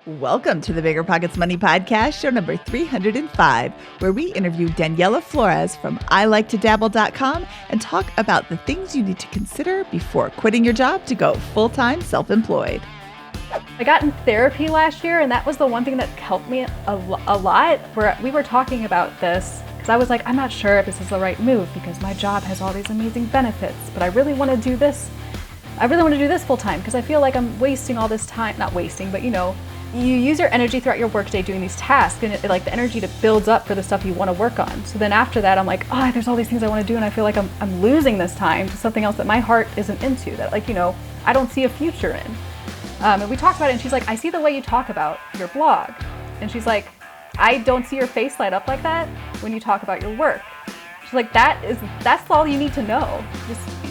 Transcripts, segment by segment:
Welcome to the BiggerPockets Money Podcast, show number 305, where we interview Daniella Flores from ILikeToDabble.com and talk about the things you need to consider before quitting your job to go full-time self-employed. I got in therapy last year, and that was the one thing that helped me a lot, where we were talking about this, because I was like, I'm not sure if this is the right move, because my job has all these amazing benefits, but I really want to do this. I really want to do this full-time, because I feel like I'm wasting all this time, not wasting, but you use your energy throughout your workday doing these tasks, and the energy builds up for the stuff you want to work on. So then after that, I'm like, there's all these things I want to do, and I feel like I'm losing this time to something else that my heart isn't into, that I don't see a future in. And we talked about it, and she's like, I see the way you talk about your blog. And she's like, I don't see your face light up like that when you talk about your work. She's like, that's all you need to know.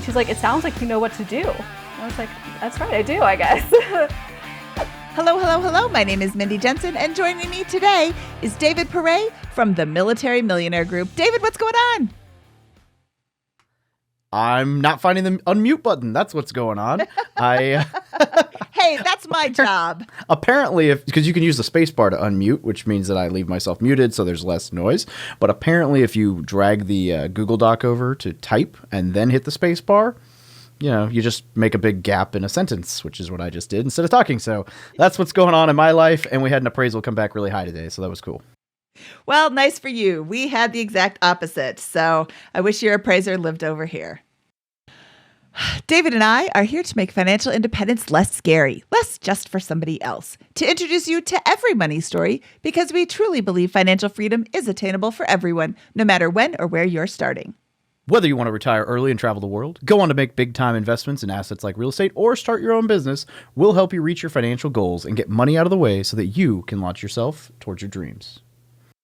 She's like, it sounds like you know what to do. And I was like, that's right, I do, I guess. Hello. My name is Mindy Jensen, and joining me today is David Perret from the Military Millionaire Group. David, what's going on? I'm not finding the unmute button. That's what's going on. Hey, that's my job. Apparently, because you can use the space bar to unmute, which means that I leave myself muted so there's less noise. But apparently, if you drag the Google Doc over to type and then hit the space bar, you just make a big gap in a sentence, which is what I just did instead of talking. So that's what's going on in my life. And we had an appraisal come back really high today. So that was cool. Well, nice for you. We had the exact opposite. So I wish your appraiser lived over here. David and I are here to make financial independence less scary, less just for somebody else, to introduce you to every money story, because we truly believe financial freedom is attainable for everyone, no matter when or where you're starting. Whether you want to retire early and travel the world, go on to make big-time investments in assets like real estate, or start your own business, we'll help you reach your financial goals and get money out of the way so that you can launch yourself towards your dreams.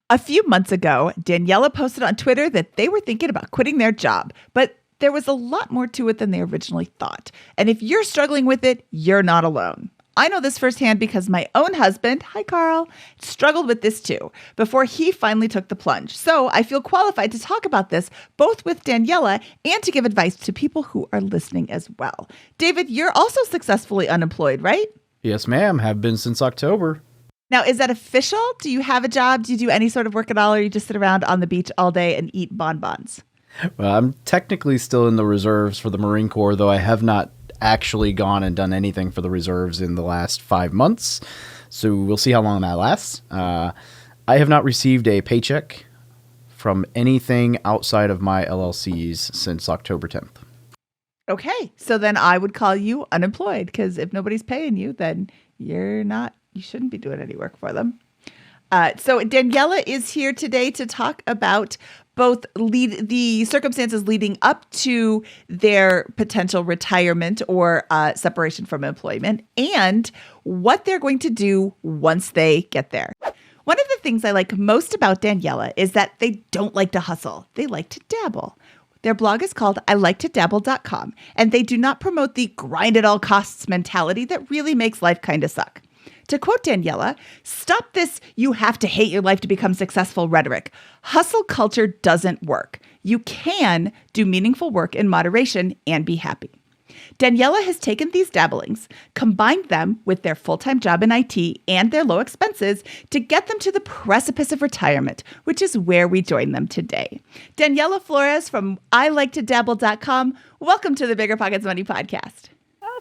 A few months ago, Daniella posted on Twitter that they were thinking about quitting their job, but there was a lot more to it than they originally thought. And if you're struggling with it, you're not alone. I know this firsthand because my own husband, hi Carl, struggled with this too before he finally took the plunge. So I feel qualified to talk about this both with Daniella and to give advice to people who are listening as well. David, you're also successfully unemployed, right? Yes, ma'am. Have been since October. Now, is that official? Do you have a job? Do you do any sort of work at all, or you just sit around on the beach all day and eat bonbons? Well, I'm technically still in the reserves for the Marine Corps, though I have not actually gone and done anything for the reserves in the last 5 months. So we'll see how long that lasts. I have not received a paycheck from anything outside of my LLCs since October 10th. Okay, so then I would call you unemployed, because if nobody's paying you, then you shouldn't be doing any work for them. So Daniella is here today to talk about both the circumstances leading up to their potential retirement or separation from employment, and what they're going to do once they get there. One of the things I like most about Daniella is that they don't like to hustle. They like to dabble. Their blog is called ILikeToDabble.com, and they do not promote the grind at all costs mentality that really makes life kind of suck. To quote Daniella, stop this "you have to hate your life to become successful" rhetoric. Hustle culture doesn't work. You can do meaningful work in moderation and be happy. Daniella has taken these dabblings, combined them with their full-time job in IT and their low expenses to get them to the precipice of retirement, which is where we join them today. Daniella Flores from ILikeToDabble.com, welcome to the BiggerPockets Money Podcast.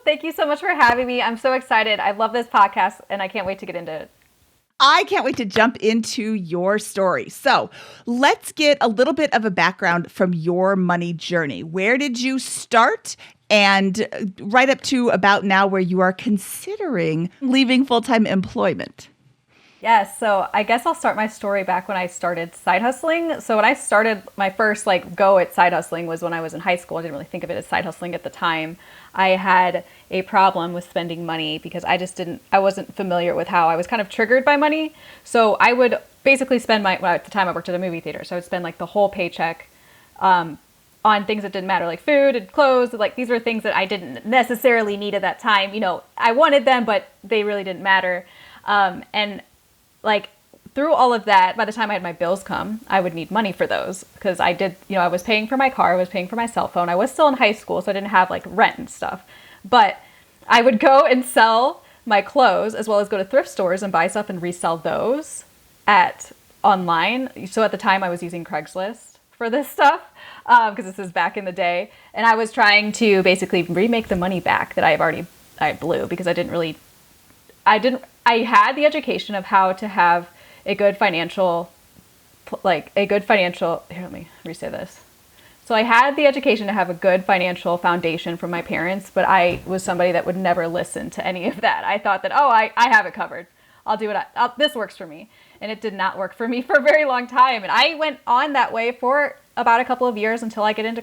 Thank you so much for having me. I'm so excited. I love this podcast, and I can't wait to get into it. I can't wait to jump into your story. So let's get a little bit of a background from your money journey. Where did you start? And right up to about now, where you are considering leaving full-time employment. Yes. So I guess I'll start my story back when I started side hustling. So when I started my first go at side hustling was when I was in high school. I didn't really think of it as side hustling at the time. I had a problem with spending money because I wasn't familiar with how I was kind of triggered by money. So I would basically spend at the time I worked at a movie theater. So I would spend the whole paycheck on things that didn't matter, like food and clothes. These were things that I didn't necessarily need at that time. I wanted them, but they really didn't matter. Through all of that, by the time I had my bills come, I would need money for those because I was paying for my car, I was paying for my cell phone. I was still in high school, so I didn't have rent and stuff. But I would go and sell my clothes, as well as go to thrift stores and buy stuff and resell those at online. So at the time I was using Craigslist for this stuff, because this is back in the day. And I was trying to basically remake the money back that I blew, because I had the education of how to have a good financial, here, let me re-say this. So I had the education to have a good financial foundation from my parents, but I was somebody that would never listen to any of that. I thought that, I have it covered. I'll do it. This works for me. And it did not work for me for a very long time. And I went on that way for about a couple of years until I got into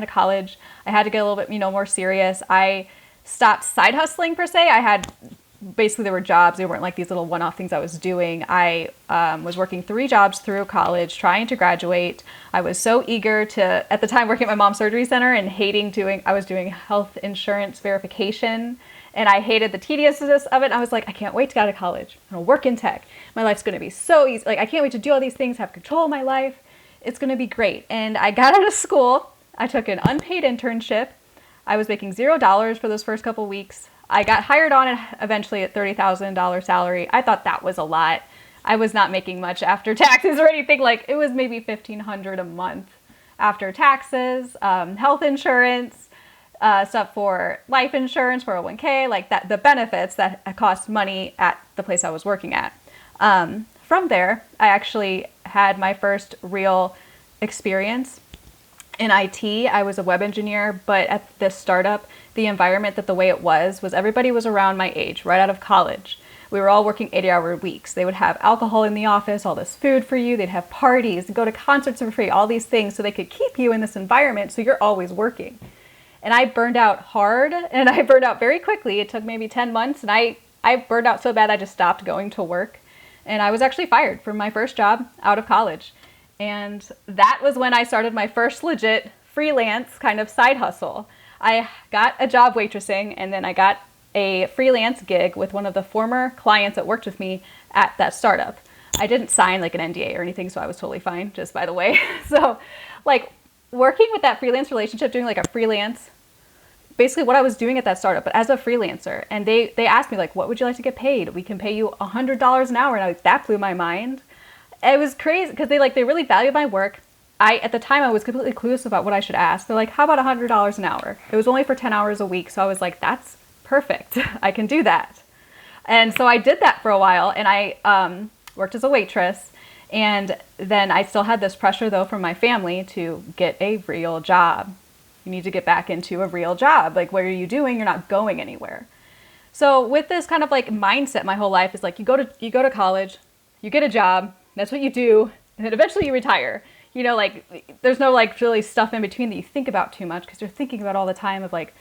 college. I had to get a little bit, more serious. I stopped side hustling per se. Basically there were jobs. They weren't like these little one-off things I was doing. I was working 3 jobs through college, trying to graduate. I was so eager to, at the time, working at my mom's surgery center and I was doing health insurance verification, and I hated the tediousness of it. I was like, I can't wait to get out of college. I'm gonna work in tech. My life's gonna be so easy. Like, I can't wait to do all these things, have control of my life. It's gonna be great. And I got out of school. I took an unpaid internship. I was making $0 for those first couple weeks. I got hired on eventually at $30,000 salary. I thought that was a lot. I was not making much after taxes or anything. Like, it was maybe $1,500 a month after taxes, health insurance, stuff for life insurance, 401k, like that, the benefits that cost money at the place I was working at. From there, I actually had my first real experience in IT. I was a web engineer, but at this startup, the environment, that the way it was everybody was around my age, right out of college. We were all working 80-hour weeks. They would have alcohol in the office, all this food for you. They'd have parties, go to concerts for free, all these things, so they could keep you in this environment, so you're always working. And I burned out hard, and I burned out very quickly. It took maybe 10 months, and I burned out so bad I just stopped going to work. And I was actually fired from my first job out of college. And that was when I started my first legit freelance kind of side hustle. I got a job waitressing, and then I got a freelance gig with one of the former clients that worked with me at that startup. I didn't sign like an NDA or anything, so I was totally fine, just by the way. So like working with that freelance relationship, doing like a freelance, basically what I was doing at that startup, but as a freelancer. And they asked me like, what would you like to get paid? We can pay you $100 an hour. And that blew my mind. It was crazy because they really valued my work. At the time, I was completely clueless about what I should ask. They're like, how about $100 an hour? It was only for 10 hours a week. So I was like, that's perfect. I can do that. And so I did that for a while, and I worked as a waitress. And then I still had this pressure, though, from my family to get a real job. You need to get back into a real job. Like, what are you doing? You're not going anywhere. So with this kind of like mindset, my whole life is like, you go to college, you get a job, that's what you do, and then eventually you retire. You know, like there's no like really stuff in between that you think about too much, because you're thinking about all the time of like,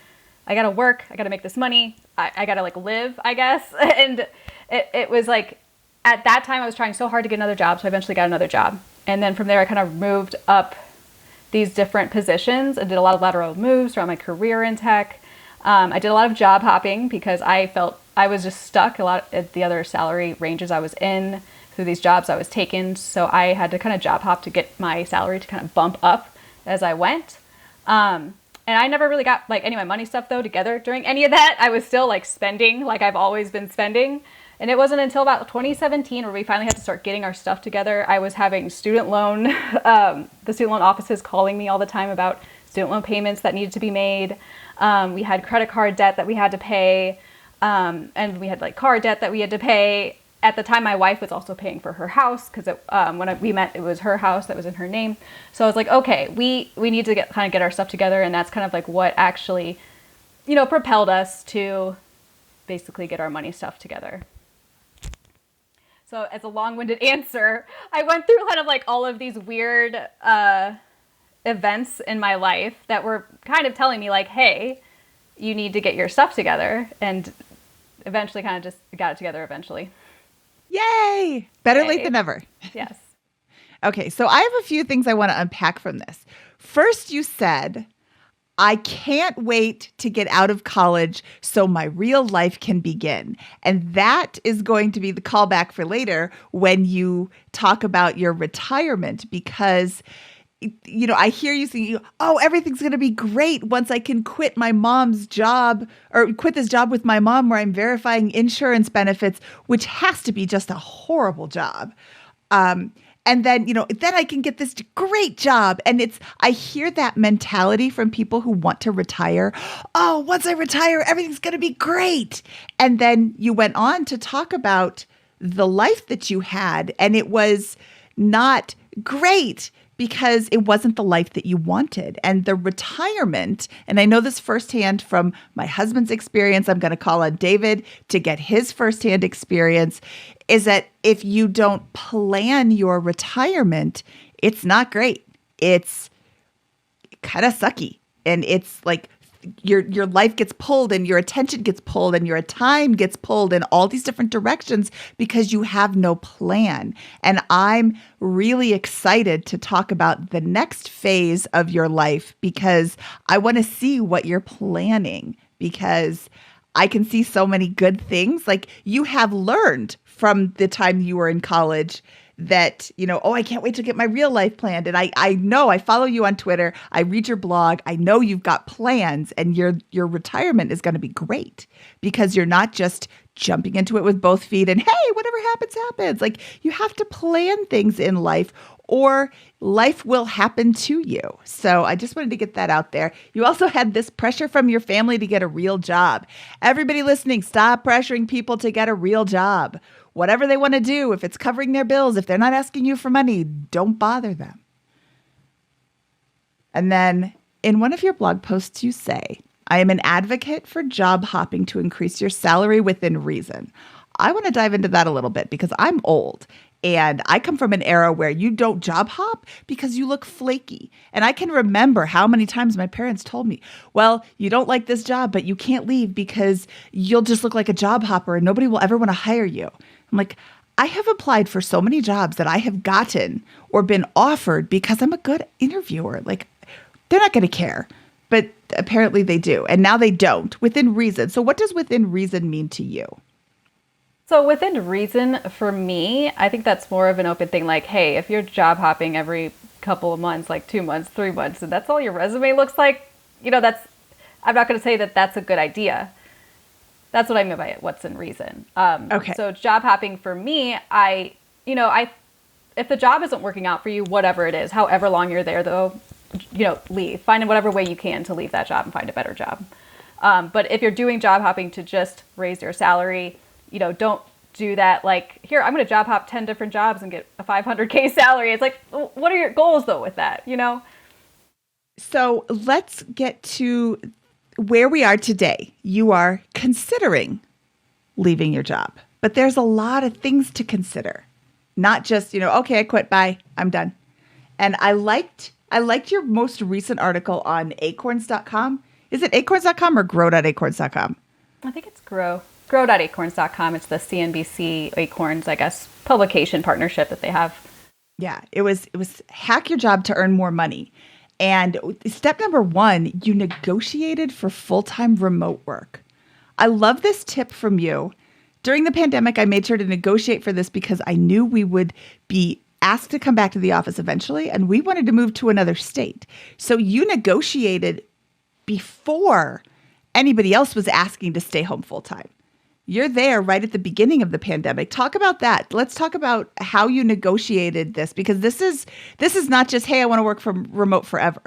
I gotta work, I gotta make this money, I gotta like live, I guess. And it was like, at that time I was trying so hard to get another job, so I eventually got another job. And then from there I kind of moved up these different positions and did a lot of lateral moves throughout my career in tech. I did a lot of job hopping because I felt I was just stuck a lot at the other salary ranges I was in through these jobs I was taking. So I had to kind of job hop to get my salary to kind of bump up as I went. And I never really got like any of my money stuff though together during any of that. I was still like spending like I've always been spending. And it wasn't until about 2017 where we finally had to start getting our stuff together. I was having student loan, the student loan offices calling me all the time about student loan payments that needed to be made. We had credit card debt that we had to pay. And we had like car debt that we had to pay. At the time, my wife was also paying for her house because when we met, it was her house that was in her name. So I was like, okay, we need to kind of get our stuff together. And that's kind of like what actually, propelled us to basically get our money stuff together. So as a long-winded answer, I went through kind of like all of these weird events in my life that were kind of telling me like, hey, you need to get your stuff together. And eventually kind of just got it together eventually. Yay! Better Yay. late than never. Yes. Okay, so I have a few things I want to unpack from this. First, you said, I can't wait to get out of college so my real life can begin. And that is going to be the callback for later when you talk about your retirement, because I hear you saying, oh, everything's going to be great once I can quit my mom's job or quit this job with my mom where I'm verifying insurance benefits, which has to be just a horrible job. And then, then I can get this great job. And I hear that mentality from people who want to retire. Oh, once I retire, everything's going to be great. And then you went on to talk about the life that you had, and it was not great because it wasn't the life that you wanted. And the retirement, and I know this firsthand from my husband's experience, I'm going to call on David to get his firsthand experience, is that if you don't plan your retirement, it's not great. It's kind of sucky. And it's like your life gets pulled and your attention gets pulled and your time gets pulled in all these different directions because you have no plan. And I'm really excited to talk about the next phase of your life because I want to see what you're planning, because I can see so many good things. Like, you have learned from the time you were in college that, oh, I can't wait to get my real life planned. And I know, I follow you on Twitter. I read your blog. I know you've got plans, and your retirement is going to be great because you're not just jumping into it with both feet and, hey, whatever happens, happens. Like, you have to plan things in life or life will happen to you. So I just wanted to get that out there. You also had this pressure from your family to get a real job. Everybody listening, stop pressuring people to get a real job. Whatever they want to do, if it's covering their bills, if they're not asking you for money, don't bother them. And then in one of your blog posts, you say, I am an advocate for job hopping to increase your salary within reason. I want to dive into that a little bit because I'm old and I come from an era where you don't job hop because you look flaky. And I can remember how many times my parents told me, well, you don't like this job, but you can't leave because you'll just look like a job hopper and nobody will ever want to hire you. I'm like, I have applied for so many jobs that I have gotten or been offered because I'm a good interviewer. Like, they're not going to care, but apparently they do. And now they don't, within reason. So what does within reason mean to you? So within reason, for me, I think that's more of an open thing. Like, hey, if you're job hopping every couple of months, like 2 months, 3 months, and that's all your resume looks like, I'm not going to say that that's a good idea. That's what I mean by it. What's in reason. Okay. So job hopping for me, if the job isn't working out for you, whatever it is, however long you're there though, leave. Find whatever way you can to leave that job and find a better job. But if you're doing job hopping to just raise your salary, don't do that. Like, here, I'm going to job hop 10 different jobs and get a $500K salary. It's like, what are your goals though with that? So let's get to where we are today. You are considering leaving your job, but there's a lot of things to consider, not just, okay, I quit, bye, I'm done. And I liked your most recent article on acorns.com. Is it acorns.com or grow.acorns.com? I think it's grow.acorns.com. It's the CNBC Acorns, I guess, publication partnership that they have. Yeah, it was hack your job to earn more money. And step number 1, you negotiated for full-time remote work. I love this tip from you. During the pandemic, I made sure to negotiate for this because I knew we would be asked to come back to the office eventually, and we wanted to move to another state. So you negotiated before anybody else was asking to stay home full-time. You're there right at the beginning of the pandemic. Talk about that. Let's talk about how you negotiated this, because this is not just, hey, I want to work from remote forever.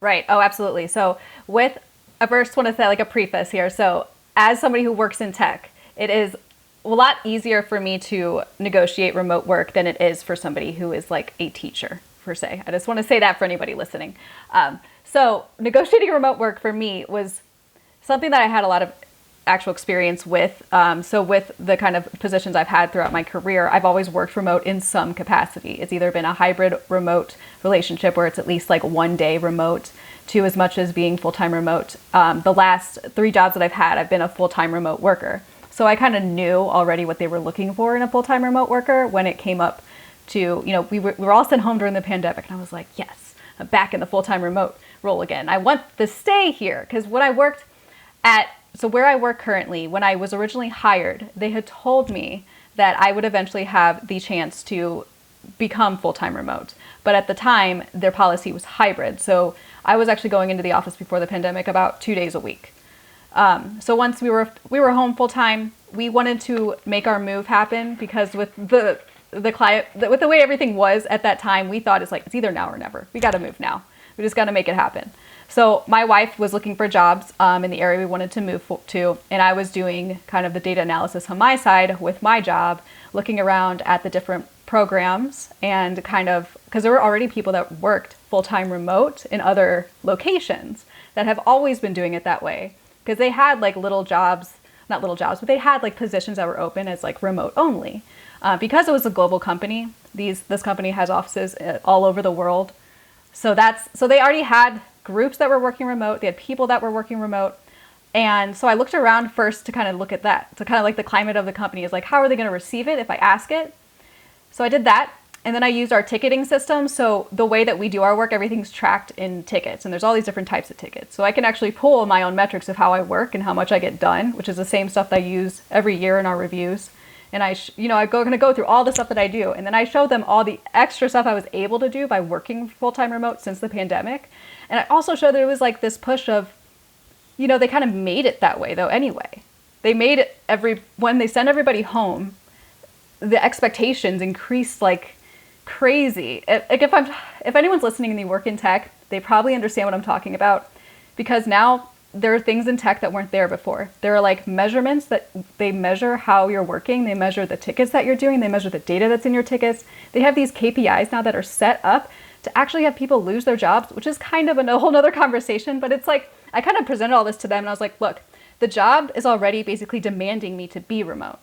Right. Oh, absolutely. So I first want to say like a preface here. So as somebody who works in tech, it is a lot easier for me to negotiate remote work than it is for somebody who is like a teacher, per se. I just want to say that for anybody listening. So negotiating remote work for me was something that I had a lot of actual experience with. So with the kind of positions I've had throughout my career, I've always worked remote in some capacity. It's either been a hybrid remote relationship where it's at least like 1 day remote to as much as being full-time remote. The last 3 jobs that I've had, I've been a full-time remote worker. So I kind of knew already what they were looking for in a full-time remote worker when it came up to, we were all sent home during the pandemic, and I was like, yes, I'm back in the full-time remote role again. I want to stay here because when I worked so where I work currently, when I was originally hired, they had told me that I would eventually have the chance to become full-time remote. But at the time, their policy was hybrid. So I was actually going into the office before the pandemic about 2 days a week. So once we were home full-time, we wanted to make our move happen because with the client, with the way everything was at that time, we thought it's either now or never. We got to move now. We just got to make it happen. So my wife was looking for jobs in the area we wanted to move to, and I was doing kind of the data analysis on my side with my job, looking around at the different programs and kind of, because there were already people that worked full-time remote in other locations that have always been doing it that way, because they had like little jobs, not little jobs, but they had like positions that were open as like remote only. Because it was a global company, this company has offices all over the world. So they already had groups that were working remote. They had people that were working remote. And so I looked around first to kind of look at that. So kind of like the climate of the company is like, how are they going to receive it if I ask it? So I did that. And then I used our ticketing system. So the way that we do our work, everything's tracked in tickets. And there's all these different types of tickets. So I can actually pull my own metrics of how I work and how much I get done, which is the same stuff that I use every year in our reviews. And I'm going to go through all the stuff that I do. And then I showed them all the extra stuff I was able to do by working full-time remote since the pandemic. And I also showed that it was like this push of, they kind of made it that way though anyway. They made it when they send everybody home, the expectations increased like crazy. If anyone's listening and they work in tech, they probably understand what I'm talking about, because now there are things in tech that weren't there before. There are like measurements that they measure how you're working. They measure the tickets that you're doing. They measure the data that's in your tickets. They have these KPIs now that are set up to actually have people lose their jobs, which is kind of a whole nother conversation. But it's like, I kind of presented all this to them and I was like, look, the job is already basically demanding me to be remote.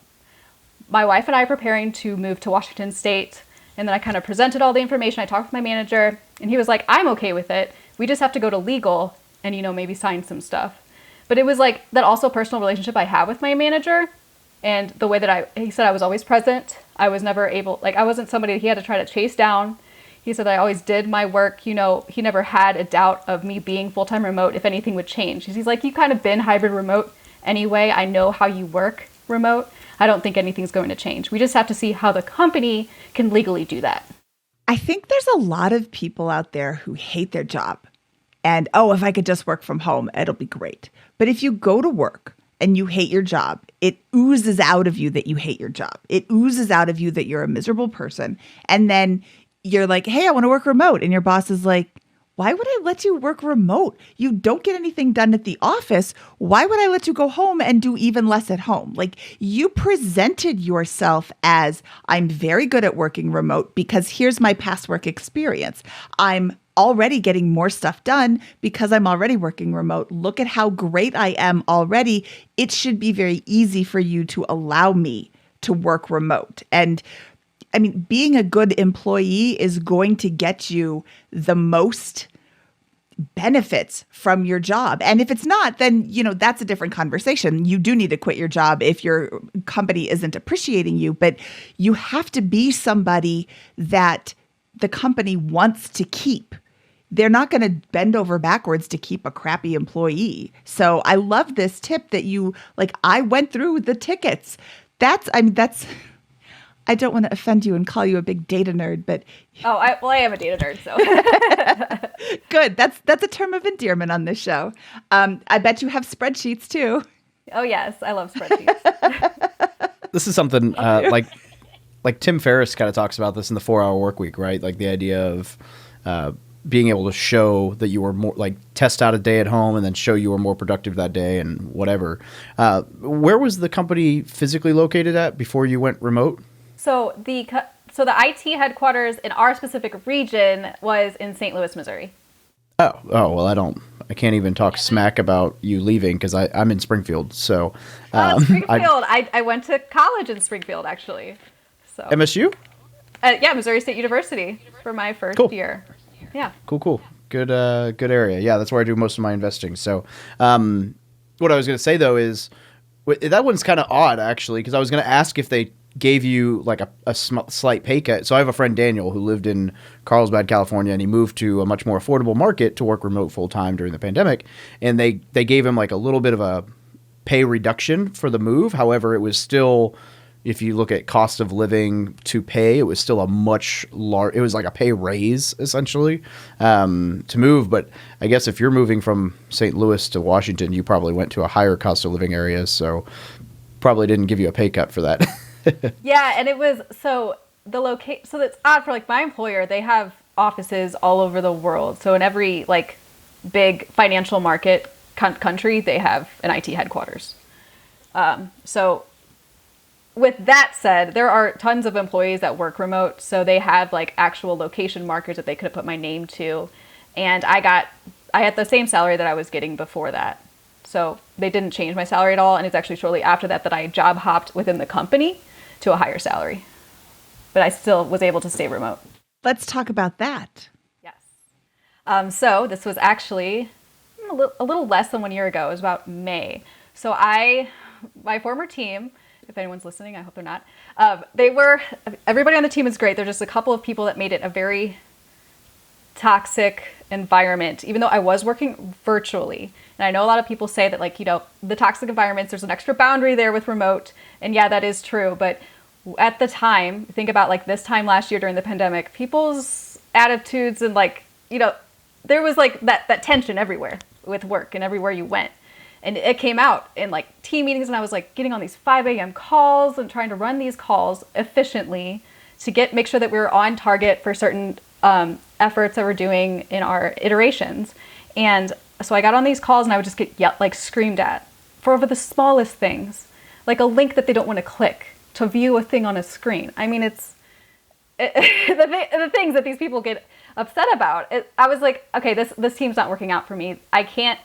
My wife and I are preparing to move to Washington State. And then I kind of presented all the information. I talked with my manager and he was like, I'm okay with it. We just have to go to legal and, maybe sign some stuff. But it was like that also personal relationship I have with my manager, and the way that he said I was always present. I was never able, I wasn't somebody he had to try to chase down. He said I always did my work. He never had a doubt of me being full-time remote if anything would change. He's like, you kind of been hybrid remote anyway. I know how you work remote. I don't think anything's going to change. We just have to see how the company can legally do that. I think there's a lot of people out there who hate their job. And, if I could just work from home, it'll be great. But if you go to work and you hate your job, it oozes out of you that you hate your job. It oozes out of you that you're a miserable person. And then you're like, hey, I want to work remote. And your boss is like, why would I let you work remote? You don't get anything done at the office. Why would I let you go home and do even less at home? Like, you presented yourself as, I'm very good at working remote because here's my past work experience. I'm already getting more stuff done because I'm already working remote. Look at how great I am already. It should be very easy for you to allow me to work remote. And I mean, being a good employee is going to get you the most benefits from your job. And if it's not, then, that's a different conversation. You do need to quit your job if your company isn't appreciating you, but you have to be somebody that the company wants to keep. They're not going to bend over backwards to keep a crappy employee. So I love this tip that I went through the tickets. I don't want to offend you and call you a big data nerd, but I am a data nerd, so good. That's a term of endearment on this show. I bet you have spreadsheets too. Oh yes, I love spreadsheets. This is something like Tim Ferriss kind of talks about this in the 4-Hour Workweek, right? Like the idea of being able to show that you were more, like, test out a day at home and then show you were more productive that day and whatever. Where was the company physically located at before you went remote? So the IT headquarters in our specific region was in St. Louis, Missouri. Oh, well, I can't even talk smack about you leaving because I'm in Springfield. So, Springfield. I went to college in Springfield, actually. So MSU? Yeah, Missouri State University for my first year. Yeah. Cool. Good area. Yeah, that's where I do most of my investing. So, what I was going to say though is that one's kind of odd actually, because I was going to ask if they gave you like a slight pay cut. So I have a friend, Daniel, who lived in Carlsbad, California, and he moved to a much more affordable market to work remote full time during the pandemic. And they gave him like a little bit of a pay reduction for the move. However, it was still if you look at cost of living to pay, it was still a much large, it was like a pay raise essentially to move. But I guess if you're moving from St. Louis to Washington, you probably went to a higher cost of living area. So probably didn't give you a pay cut for that. Yeah. And it was, so it's odd for like my employer, they have offices all over the world. So in every like big financial market country, they have an IT headquarters. So with that said, there are tons of employees that work remote, so they have like actual location markers that they could have put my name to. And I had the same salary that I was getting before that. So they didn't change my salary at all. And it's actually shortly after that that I job hopped within the company to a higher salary. But I still was able to stay remote. Let's talk about that. Yes. So this was actually a little less than 1 year ago. It was about May. So my former team, if anyone's listening, I hope they're not. Everybody on the team is great. There's just a couple of people that made it a very toxic environment, even though I was working virtually. And I know a lot of people say that like, the toxic environments, there's an extra boundary there with remote. And yeah, that is true. But at the time, think about like this time last year during the pandemic, people's attitudes and like, there was like that tension everywhere with work and everywhere you went. And it came out in like team meetings, and I was like getting on these 5 a.m. calls and trying to run these calls efficiently to make sure that we were on target for certain efforts that we're doing in our iterations. And so I got on these calls and I would just get screamed at for over the smallest things, like a link that they don't want to click to view a thing on a screen. I mean, the things that these people get upset about. I was like, okay, this team's not working out for me. I can't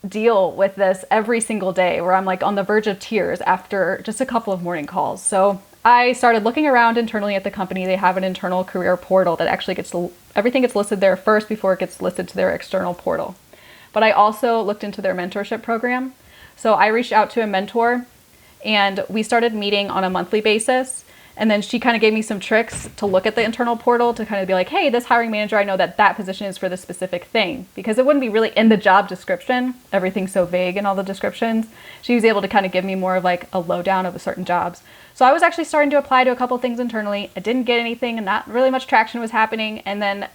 deal with this every single day where I'm like on the verge of tears after just a couple of morning calls. So I started looking around internally at the company. They have an internal career portal that actually everything gets listed there first before it gets listed to their external portal. But I also looked into their mentorship program. So I reached out to a mentor and we started meeting on a monthly basis. And then she kind of gave me some tricks to look at the internal portal to kind of be like, hey, this hiring manager, I know that position is for this specific thing, because it wouldn't be really in the job description. Everything's so vague in all the descriptions. She was able to kind of give me more of like a lowdown of certain jobs. So I was actually starting to apply to a couple things internally. I didn't get anything and not really much traction was happening. And then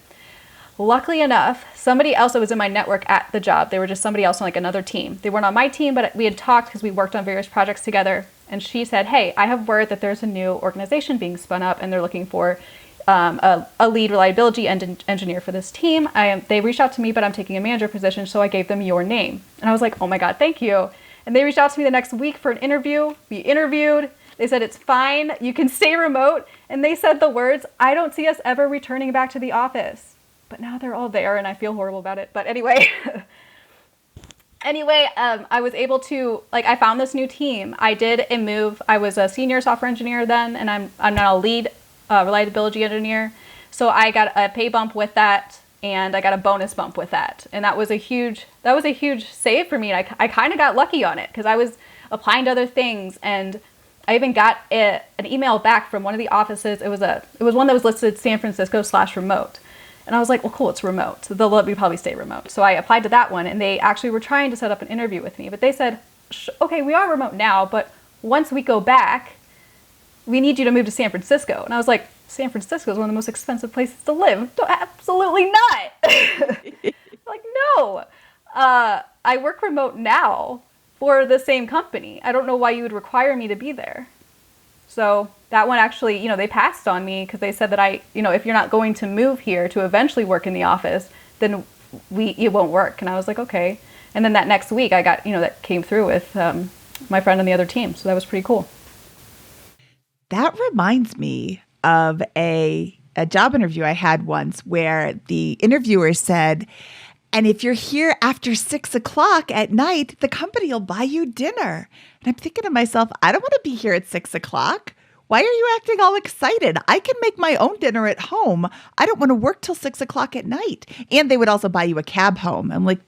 luckily enough, somebody else that was in my network at the job, they were just somebody else on like another team. They weren't on my team, but we had talked because we worked on various projects together. And she said, hey, I have word that there's a new organization being spun up and they're looking for a lead reliability engineer for this team. They reached out to me, but I'm taking a manager position. So I gave them your name. And I was like, oh my God, thank you. And they reached out to me the next week for an interview. We interviewed. They said, it's fine. You can stay remote. And they said the words, I don't see us ever returning back to the office. But now they're all there and I feel horrible about it. But anyway, I was able to, I found this new team. I did a move. I was a senior software engineer then, and I'm now a lead reliability engineer. So I got a pay bump with that, and I got a bonus bump with that. And that was a huge save for me. And I kind of got lucky on it because I was applying to other things, and I even got an email back from one of the offices. It was one that was listed San Francisco/remote. And I was like, well, cool, it's remote. So they'll let me probably stay remote. So I applied to that one, and they actually were trying to set up an interview with me. But they said, okay, we are remote now, but once we go back, we need you to move to San Francisco. And I was like, San Francisco is one of the most expensive places to live. No, absolutely not. Like, no. I work remote now for the same company. I don't know why you would require me to be there. So that one actually, they passed on me because they said that if you're not going to move here to eventually work in the office, then it won't work. And I was like, okay. And then that next week I got, that came through with my friend on the other team. So that was pretty cool. That reminds me of a job interview I had once where the interviewer said, and if you're here after 6 o'clock at night, the company will buy you dinner. And I'm thinking to myself, I don't want to be here at 6 o'clock. Why are you acting all excited? I can make my own dinner at home. I don't want to work till 6 o'clock at night. And they would also buy you a cab home. I'm like,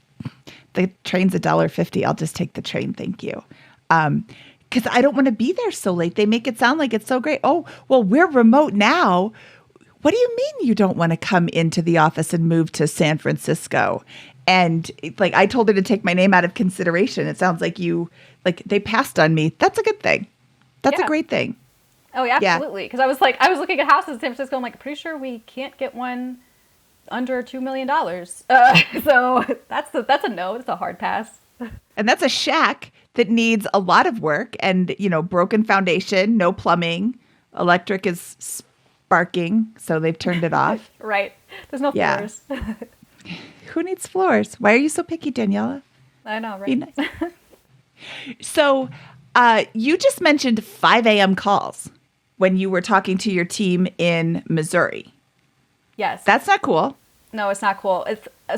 the train's $1.50. I'll just take the train. Thank you. Because I don't want to be there so late. They make it sound like it's so great. Oh, well, we're remote now. What do you mean you don't want to come into the office and move to San Francisco? And I told her to take my name out of consideration. It sounds like they passed on me. That's a good thing. That's a Yeah. great thing. Oh, yeah, absolutely. Because I was looking at houses in San Francisco. I'm like, pretty sure we can't get one under $2 million. So that's a no. It's a hard pass. And that's a shack that needs a lot of work and, broken foundation, no plumbing. Electric is sparking, so they've turned it off. Right. There's no Yeah. floors. Who needs floors? Why are you so picky, Daniella? I know, Be right? nice. So you just mentioned 5 a.m. calls when you were talking to your team in Missouri. Yes. That's not cool. No, it's not cool.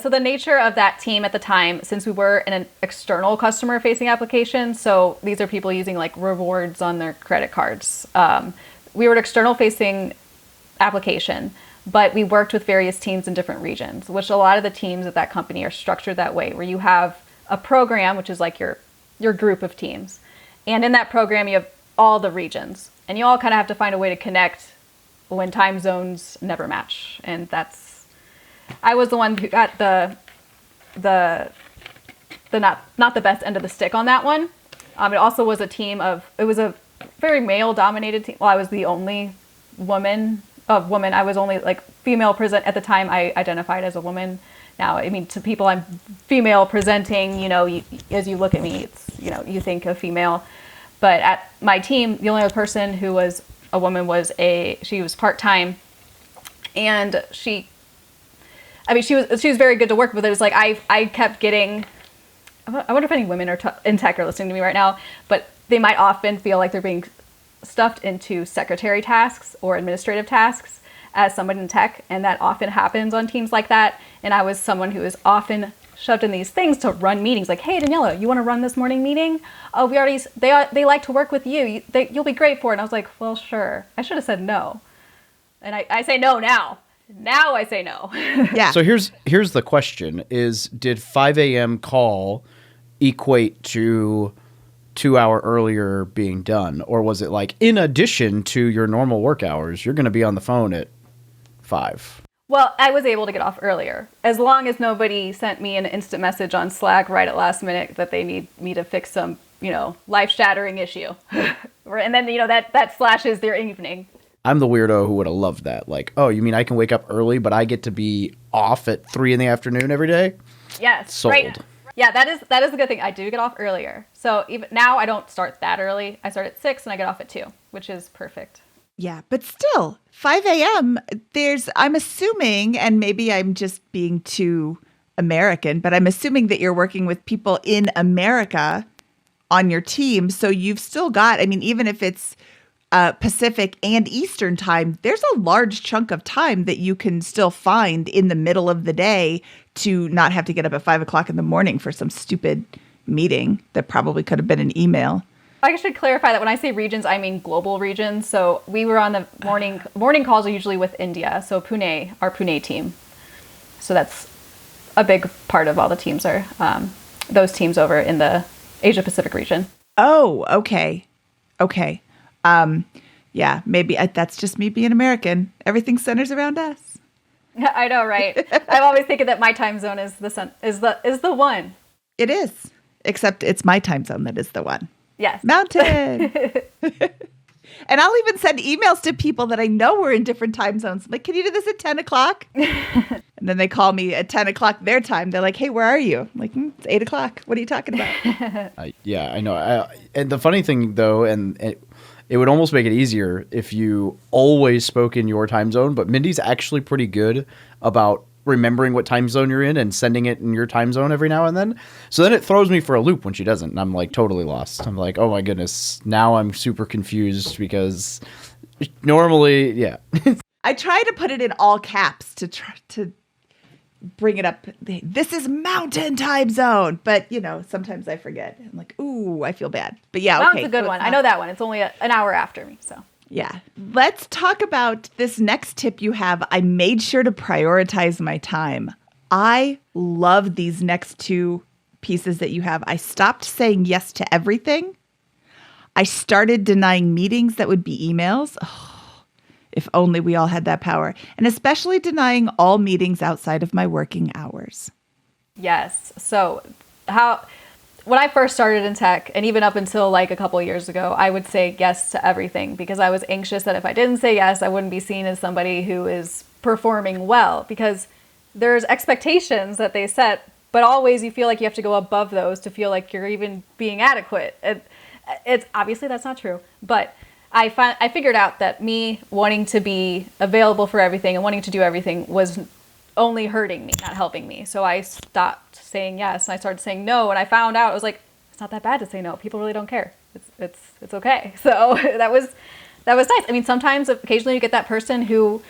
So the nature of that team at the time, since we were in an external customer facing application, so these are people using like rewards on their credit cards. We were an external facing application, but we worked with various teams in different regions, which a lot of the teams at that company are structured that way, where you have a program, which is like your group of teams. And in that program, you have all the regions, and you all kind of have to find a way to connect when time zones never match. And I was the one who got the not the best end of the stick on that one. It also was it was a very male dominated team. Well, I was the only woman. I was only like female present at the time. I identified as a woman. Now, I mean, to people, I'm female presenting. As you look at me, it's you think of female. But at my team, the only other person who was a woman she was part-time, and she was very good to work with. It was like I kept getting. I wonder if any women in tech are listening to me right now, but they might often feel like they're being stuffed into secretary tasks or administrative tasks as someone in tech, and that often happens on teams like that. And I was someone who is often shoved in these things to run meetings. Like, hey, Daniella, you want to run this morning meeting? Oh, they like to work with you. You'll be great for it. And I was like, well, sure. I should have said no. And I say no now. Now I say no. Yeah. So here's the question: did 5 a.m. call equate to 2 hour earlier being done, or was it like in addition to your normal work hours, you're going to be on the phone at 5? Well, I was able to get off earlier, as long as nobody sent me an instant message on Slack right at last minute that they need me to fix some, life-shattering issue. And then, that slashes their evening. I'm the weirdo who would have loved that. Like, oh, you mean I can wake up early, but I get to be off at 3 p.m. every day? Yes. Sold. Right. Yeah, that is the good thing. I do get off earlier. So even now I don't start that early. I start at 6 and I get off at 2, which is perfect. Yeah, but still, 5 a.m., I'm assuming, and maybe I'm just being too American, but I'm assuming that you're working with people in America on your team. So you've still got, even if it's Pacific and Eastern time, there's a large chunk of time that you can still find in the middle of the day to not have to get up at 5 o'clock in the morning for some stupid meeting that probably could have been an email. I should clarify that when I say regions, I mean global regions. So we were on the morning calls are usually with India. So Pune, our Pune team. So that's a big part of all the teams are those teams over in the Asia Pacific region. Oh, okay. Okay. Yeah, maybe that's just me being American. Everything centers around us. I know, right? I'm always thinking that my time zone is the one. It is, except it's my time zone that is the one. Yes. Mountain. And I'll even send emails to people that I know were in different time zones. I'm like, can you do this at 10 o'clock? And then they call me at 10 o'clock their time. They're like, hey, where are you? I'm like, it's 8 o'clock. What are you talking about? Yeah, I know. And the funny thing, though, and it would almost make it easier if you always spoke in your time zone. But Mindy's actually pretty good about remembering what time zone you're in and sending it in your time zone every now and then. So then it throws me for a loop when she doesn't. And I'm like totally lost. I'm like, oh my goodness. Now I'm super confused because normally, yeah. I try to put it in all caps to try to bring it up. This is Mountain time zone. But, sometimes I forget. I'm like, ooh, I feel bad. But yeah, Mountain's okay. a good one. I know that one. It's only an hour after me, so. Yeah. Let's talk about this next tip you have. I made sure to prioritize my time. I love these next two pieces that you have. I stopped saying yes to everything. I started denying meetings that would be emails. Oh, if only we all had that power. And especially denying all meetings outside of my working hours. Yes. So when I first started in tech, and even up until like a couple of years ago, I would say yes to everything because I was anxious that if I didn't say yes, I wouldn't be seen as somebody who is performing well, because there's expectations that they set, but always you feel like you have to go above those to feel like you're even being adequate. It's obviously that's not true, but I figured out that me wanting to be available for everything and wanting to do everything was only hurting me, not helping me. So I stopped saying yes and I started saying no, and I found out it was like, it's not that bad to say no. People really don't care. It's okay. So that was nice. I mean, sometimes occasionally you get that person who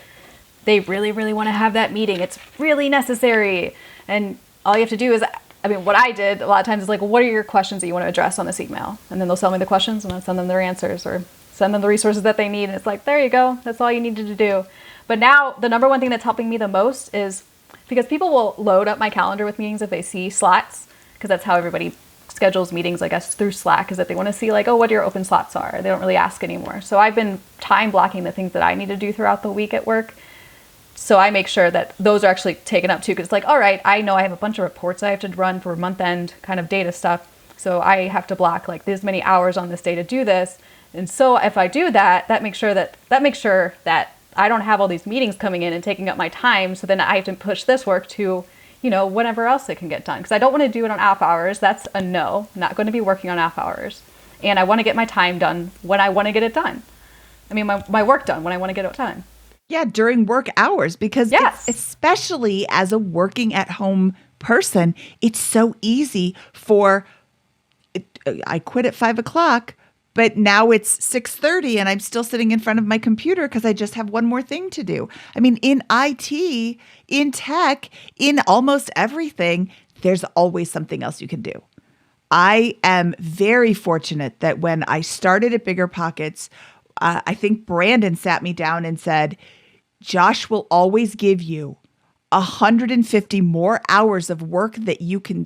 they really, really want to have that meeting. It's really necessary. And all you have to do is, I mean, what I did a lot of times is like, what are your questions that you want to address on this email? And then they'll tell me the questions and I'll send them their answers or send them the resources that they need. And it's like, there you go. That's all you needed to do. But now the number one thing that's helping me the most is because people will load up my calendar with meetings if they see slots, because that's how everybody schedules meetings, I guess, through Slack, is that they want to see like, oh, what your open slots are. They don't really ask anymore. So I've been time blocking the things that I need to do throughout the week at work. So I make sure that those are actually taken up too, because it's like, all right, I know I have a bunch of reports I have to run for month end kind of data stuff. So I have to block like this many hours on this day to do this. And so if I do that, that makes sure that I don't have all these meetings coming in and taking up my time. So then I have to push this work to, whenever else it can get done. Because I don't want to do it on off hours. That's a no. I'm not going to be working on off hours. And I want to get my time done when I want to get it done. I mean, my work done when I want to get it done. Yeah, during work hours, because yes. Especially as a working at home person, it's so easy I quit at 5:00. But now it's 6:30 and I'm still sitting in front of my computer because I just have one more thing to do. I mean, in IT, in tech, in almost everything, there's always something else you can do. I am very fortunate that when I started at BiggerPockets, I think Brandon sat me down and said, Josh will always give you 150 more hours of work than you can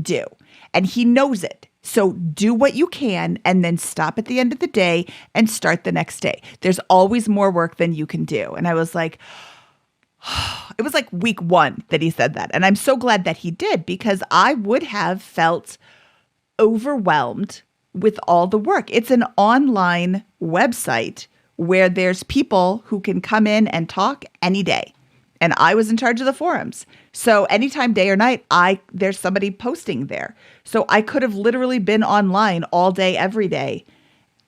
do. And he knows it. So do what you can and then stop at the end of the day and start the next day. There's always more work than you can do. And I was like, it was like week 1 that he said that. And I'm so glad that he did, because I would have felt overwhelmed with all the work. It's an online website where there's people who can come in and talk any day. And I was in charge of the forums. So anytime, day or night, there's somebody posting there. So I could have literally been online all day, every day,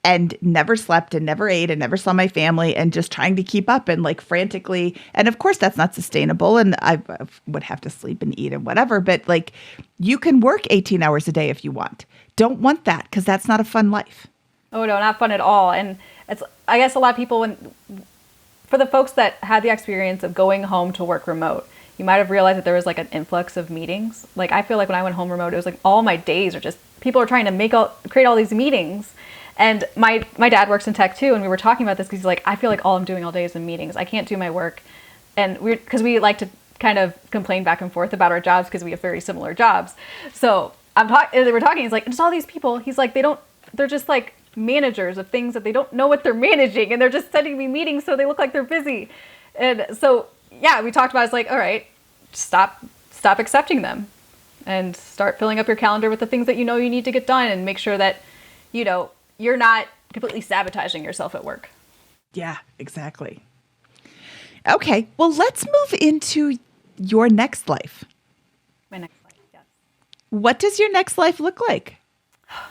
and never slept and never ate and never saw my family and just trying to keep up and like frantically. And of course, that's not sustainable. And I would have to sleep and eat and whatever. But like, you can work 18 hours a day if you want. Don't want that, because that's not a fun life. Oh, no, not fun at all. And I guess a lot of people, for the folks that had the experience of going home to work remote, you might have realized that there was like an influx of meetings. Like, I feel like when I went home remote, it was like all my days are just, people are trying to create all these meetings. And my dad works in tech too. And we were talking about this because he's like, I feel like all I'm doing all day is in meetings. I can't do my work. And because we like to kind of complain back and forth about our jobs because we have very similar jobs. So they were talking, he's like, it's all these people. He's like, they're just like managers of things that they don't know what they're managing. And they're just sending me meetings so they look like they're busy. And so, yeah, we talked about, it's like, all right, stop accepting them and start filling up your calendar with the things that you know you need to get done, and make sure that, you're not completely sabotaging yourself at work. Yeah, exactly. Okay, well, let's move into your next life. My next life, yes. What does your next life look like?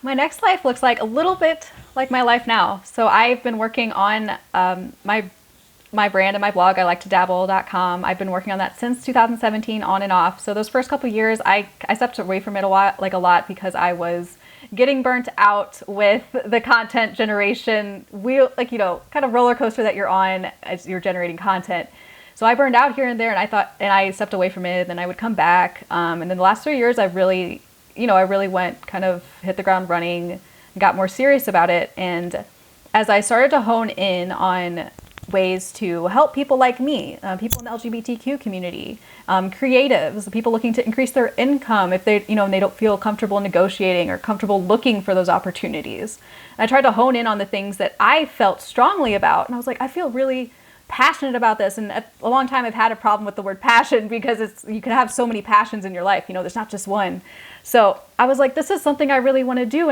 My next life looks like a little bit like my life now. So I've been working on my brand and my blog. I like to dabble.com. I've been working on that since 2017 on and off. So those first couple of years, I stepped away from it a lot because I was getting burnt out with the content generation kind of roller coaster that you're on as you're generating content. So I burned out here and there, and I stepped away from it, and then I would come back. And then the last 3 years, I really went kind of hit the ground running, got more serious about it. And as I started to hone in on ways to help people like me, people in the LGBTQ community, creatives, people looking to increase their income if they, and they don't feel comfortable negotiating or comfortable looking for those opportunities. And I tried to hone in on the things that I felt strongly about. And I was like, I feel really passionate about this. And a long time I've had a problem with the word passion because you can have so many passions in your life. There's not just one. So I was like, this is something I really want to do.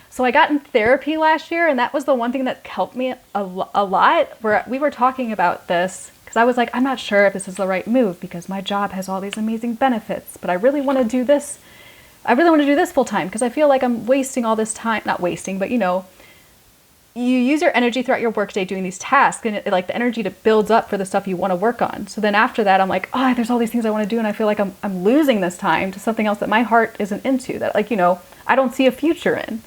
So I got in therapy last year, and that was the one thing that helped me a lot, where we were talking about this because I was like, I'm not sure if this is the right move because my job has all these amazing benefits, but I really want to do this. I really want to do this full time because I feel like I'm wasting all this time, not wasting, but you use your energy throughout your workday doing these tasks, and like the energy to builds up for the stuff you want to work on. So then after that, I'm like, oh, there's all these things I want to do, and I feel like I'm losing this time to something else that my heart isn't into, that I don't see a future in.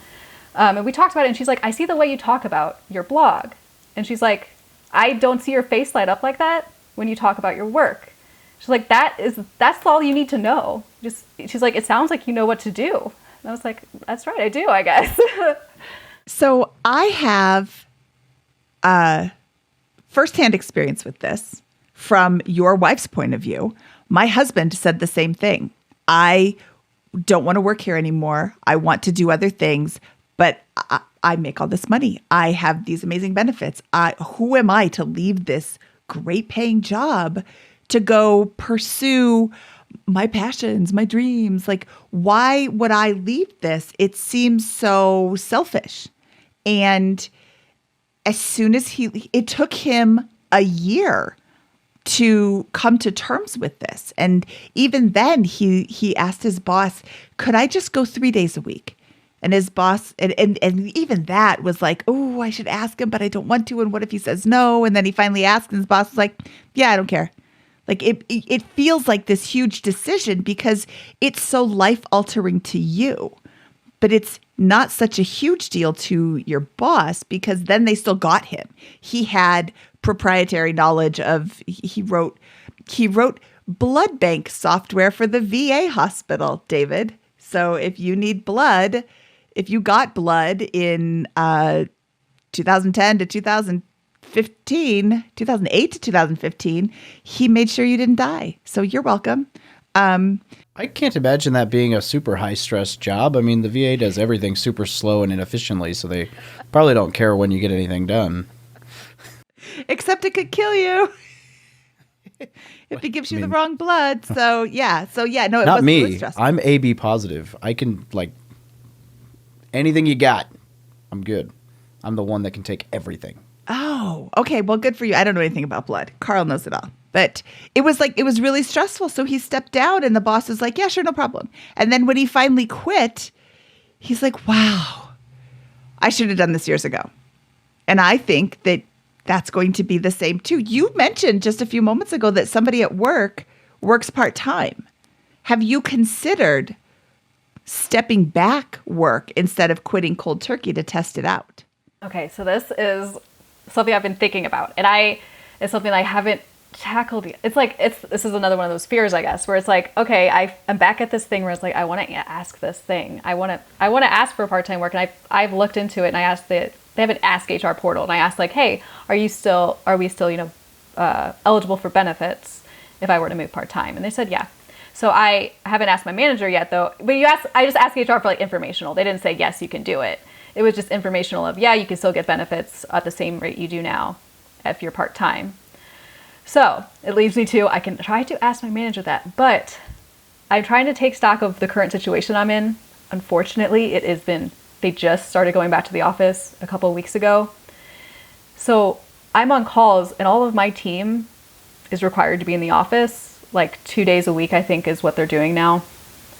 And we talked about it, and she's like, I see the way you talk about your blog. And she's like, I don't see your face light up like that when you talk about your work. She's like, that's all you need to know. She's like, it sounds like you know what to do. And I was like, that's right, I do, I guess. So I have firsthand experience with this from your wife's point of view. My husband said the same thing. I don't want to work here anymore. I want to do other things, but I make all this money. I have these amazing benefits. Who am I to leave this great paying job to go pursue my passions, my dreams? Like, why would I leave this? It seems so selfish. And as soon as it took him a year to come to terms with this. And even then he asked his boss, could I just go 3 days a week? And his boss, and even that was like, oh, I should ask him, but I don't want to. And what if he says no? And then he finally asked, and his boss was like, yeah, I don't care. Like it feels like this huge decision because it's so life altering to you, but it's not such a huge deal to your boss because then they still got him. He had proprietary knowledge of, he wrote blood bank software for the VA hospital, David. So if you need blood, if you got blood in 2010 to 2015, 2008 to 2015, he made sure you didn't die. So you're welcome. I can't imagine that being a super high stress job. I mean, the VA does everything super slow and inefficiently, so they probably don't care when you get anything done. Except it could kill you if he gives you the wrong blood. So yeah, no, it not wasn't me. really stressful. I'm AB positive. I can anything you got. I'm good. I'm the one that can take everything. Oh, okay. Well, good for you. I don't know anything about blood. Carl knows it all. But it was really stressful. So he stepped down and the boss was like, yeah, sure, no problem. And then when he finally quit, he's like, wow, I should have done this years ago. And I think that that's going to be the same too. You mentioned just a few moments ago that somebody at work works part-time. Have you considered stepping back work instead of quitting cold turkey to test it out? Okay, so this is something I've been thinking about, and it's something I haven't tackled yet. This is another one of those fears, I guess, where it's like, okay, I'm back at this thing where it's like, I want to ask this thing. I want to ask for part-time work, and I've looked into it, and I asked they have an Ask HR portal, and I asked like, hey, are we still eligible for benefits if I were to move part-time? And they said yeah. So I haven't asked my manager yet though. But I just asked HR for like informational. They didn't say yes, you can do it. It was just informational of, yeah, you can still get benefits at the same rate you do now if you're part-time. So it leaves me to, I can try to ask my manager that, but I'm trying to take stock of the current situation I'm in. Unfortunately, they just started going back to the office a couple of weeks ago. So I'm on calls and all of my team is required to be in the office like 2 days a week, I think is what they're doing now.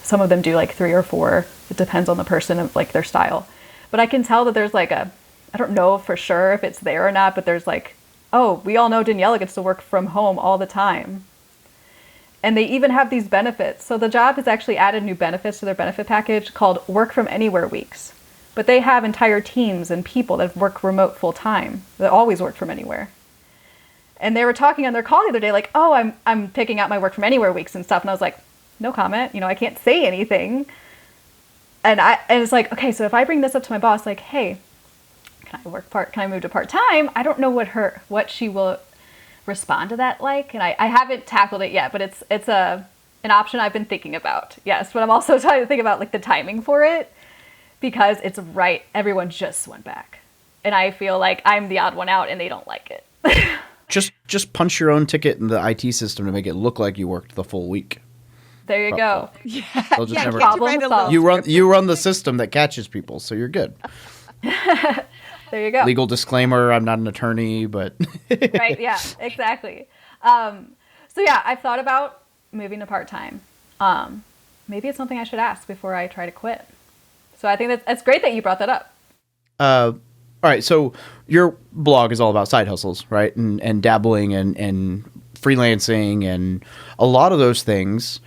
Some of them do like 3 or 4. It depends on the person of like their style. But I can tell that there's like I don't know for sure if it's there or not, but there's like, oh, we all know Daniella gets to work from home all the time. And they even have these benefits. So the job has actually added new benefits to their benefit package called Work From Anywhere weeks. But they have entire teams and people that work remote full time, that always work from anywhere. And they were talking on their call the other day, like, oh, I'm picking out my Work From Anywhere weeks and stuff. And I was like, no comment. I can't say anything. And it's like, okay, so if I bring this up to my boss, like, hey, can I move to part-time? I don't know what she will respond to that like. And I haven't tackled it yet, but it's an option I've been thinking about. Yes, but I'm also trying to think about like the timing for it because it's right. Everyone just went back. And I feel like I'm the odd one out and they don't like it. Just punch your own ticket in the IT system to make it look like you worked the full week. There you go. Yeah. They'll just never Problem solved. you run the system that catches people, so you're good. There you go. Legal disclaimer: I'm not an attorney, but Right. Yeah. Exactly. So yeah, I've thought about moving to part-time. Maybe it's something I should ask before I try to quit. So I think that's great that you brought that up. all right. So your blog is all about side hustles, right? And dabbling and freelancing, and a lot of those things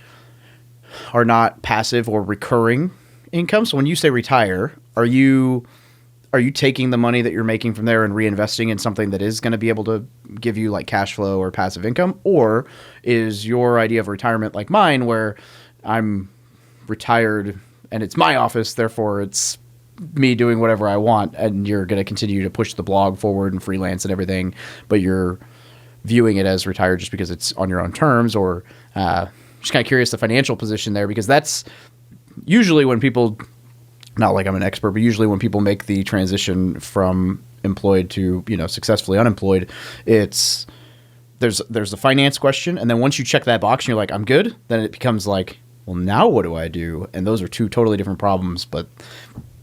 are not passive or recurring income. So when you say retire, are you taking the money that you're making from there and reinvesting in something that is going to be able to give you like cash flow or passive income? Or is your idea of retirement like mine, where I'm retired and it's my office, therefore it's me doing whatever I want, and you're going to continue to push the blog forward and freelance and everything, but you're viewing it as retired just because it's on your own terms? Or just kind of curious the financial position there, because that's usually when people, not like I'm an expert, but usually when people make the transition from employed to, successfully unemployed, there's the finance question. And then once you check that box and you're like, I'm good, then it becomes like, well, now what do I do? And those are two totally different problems, but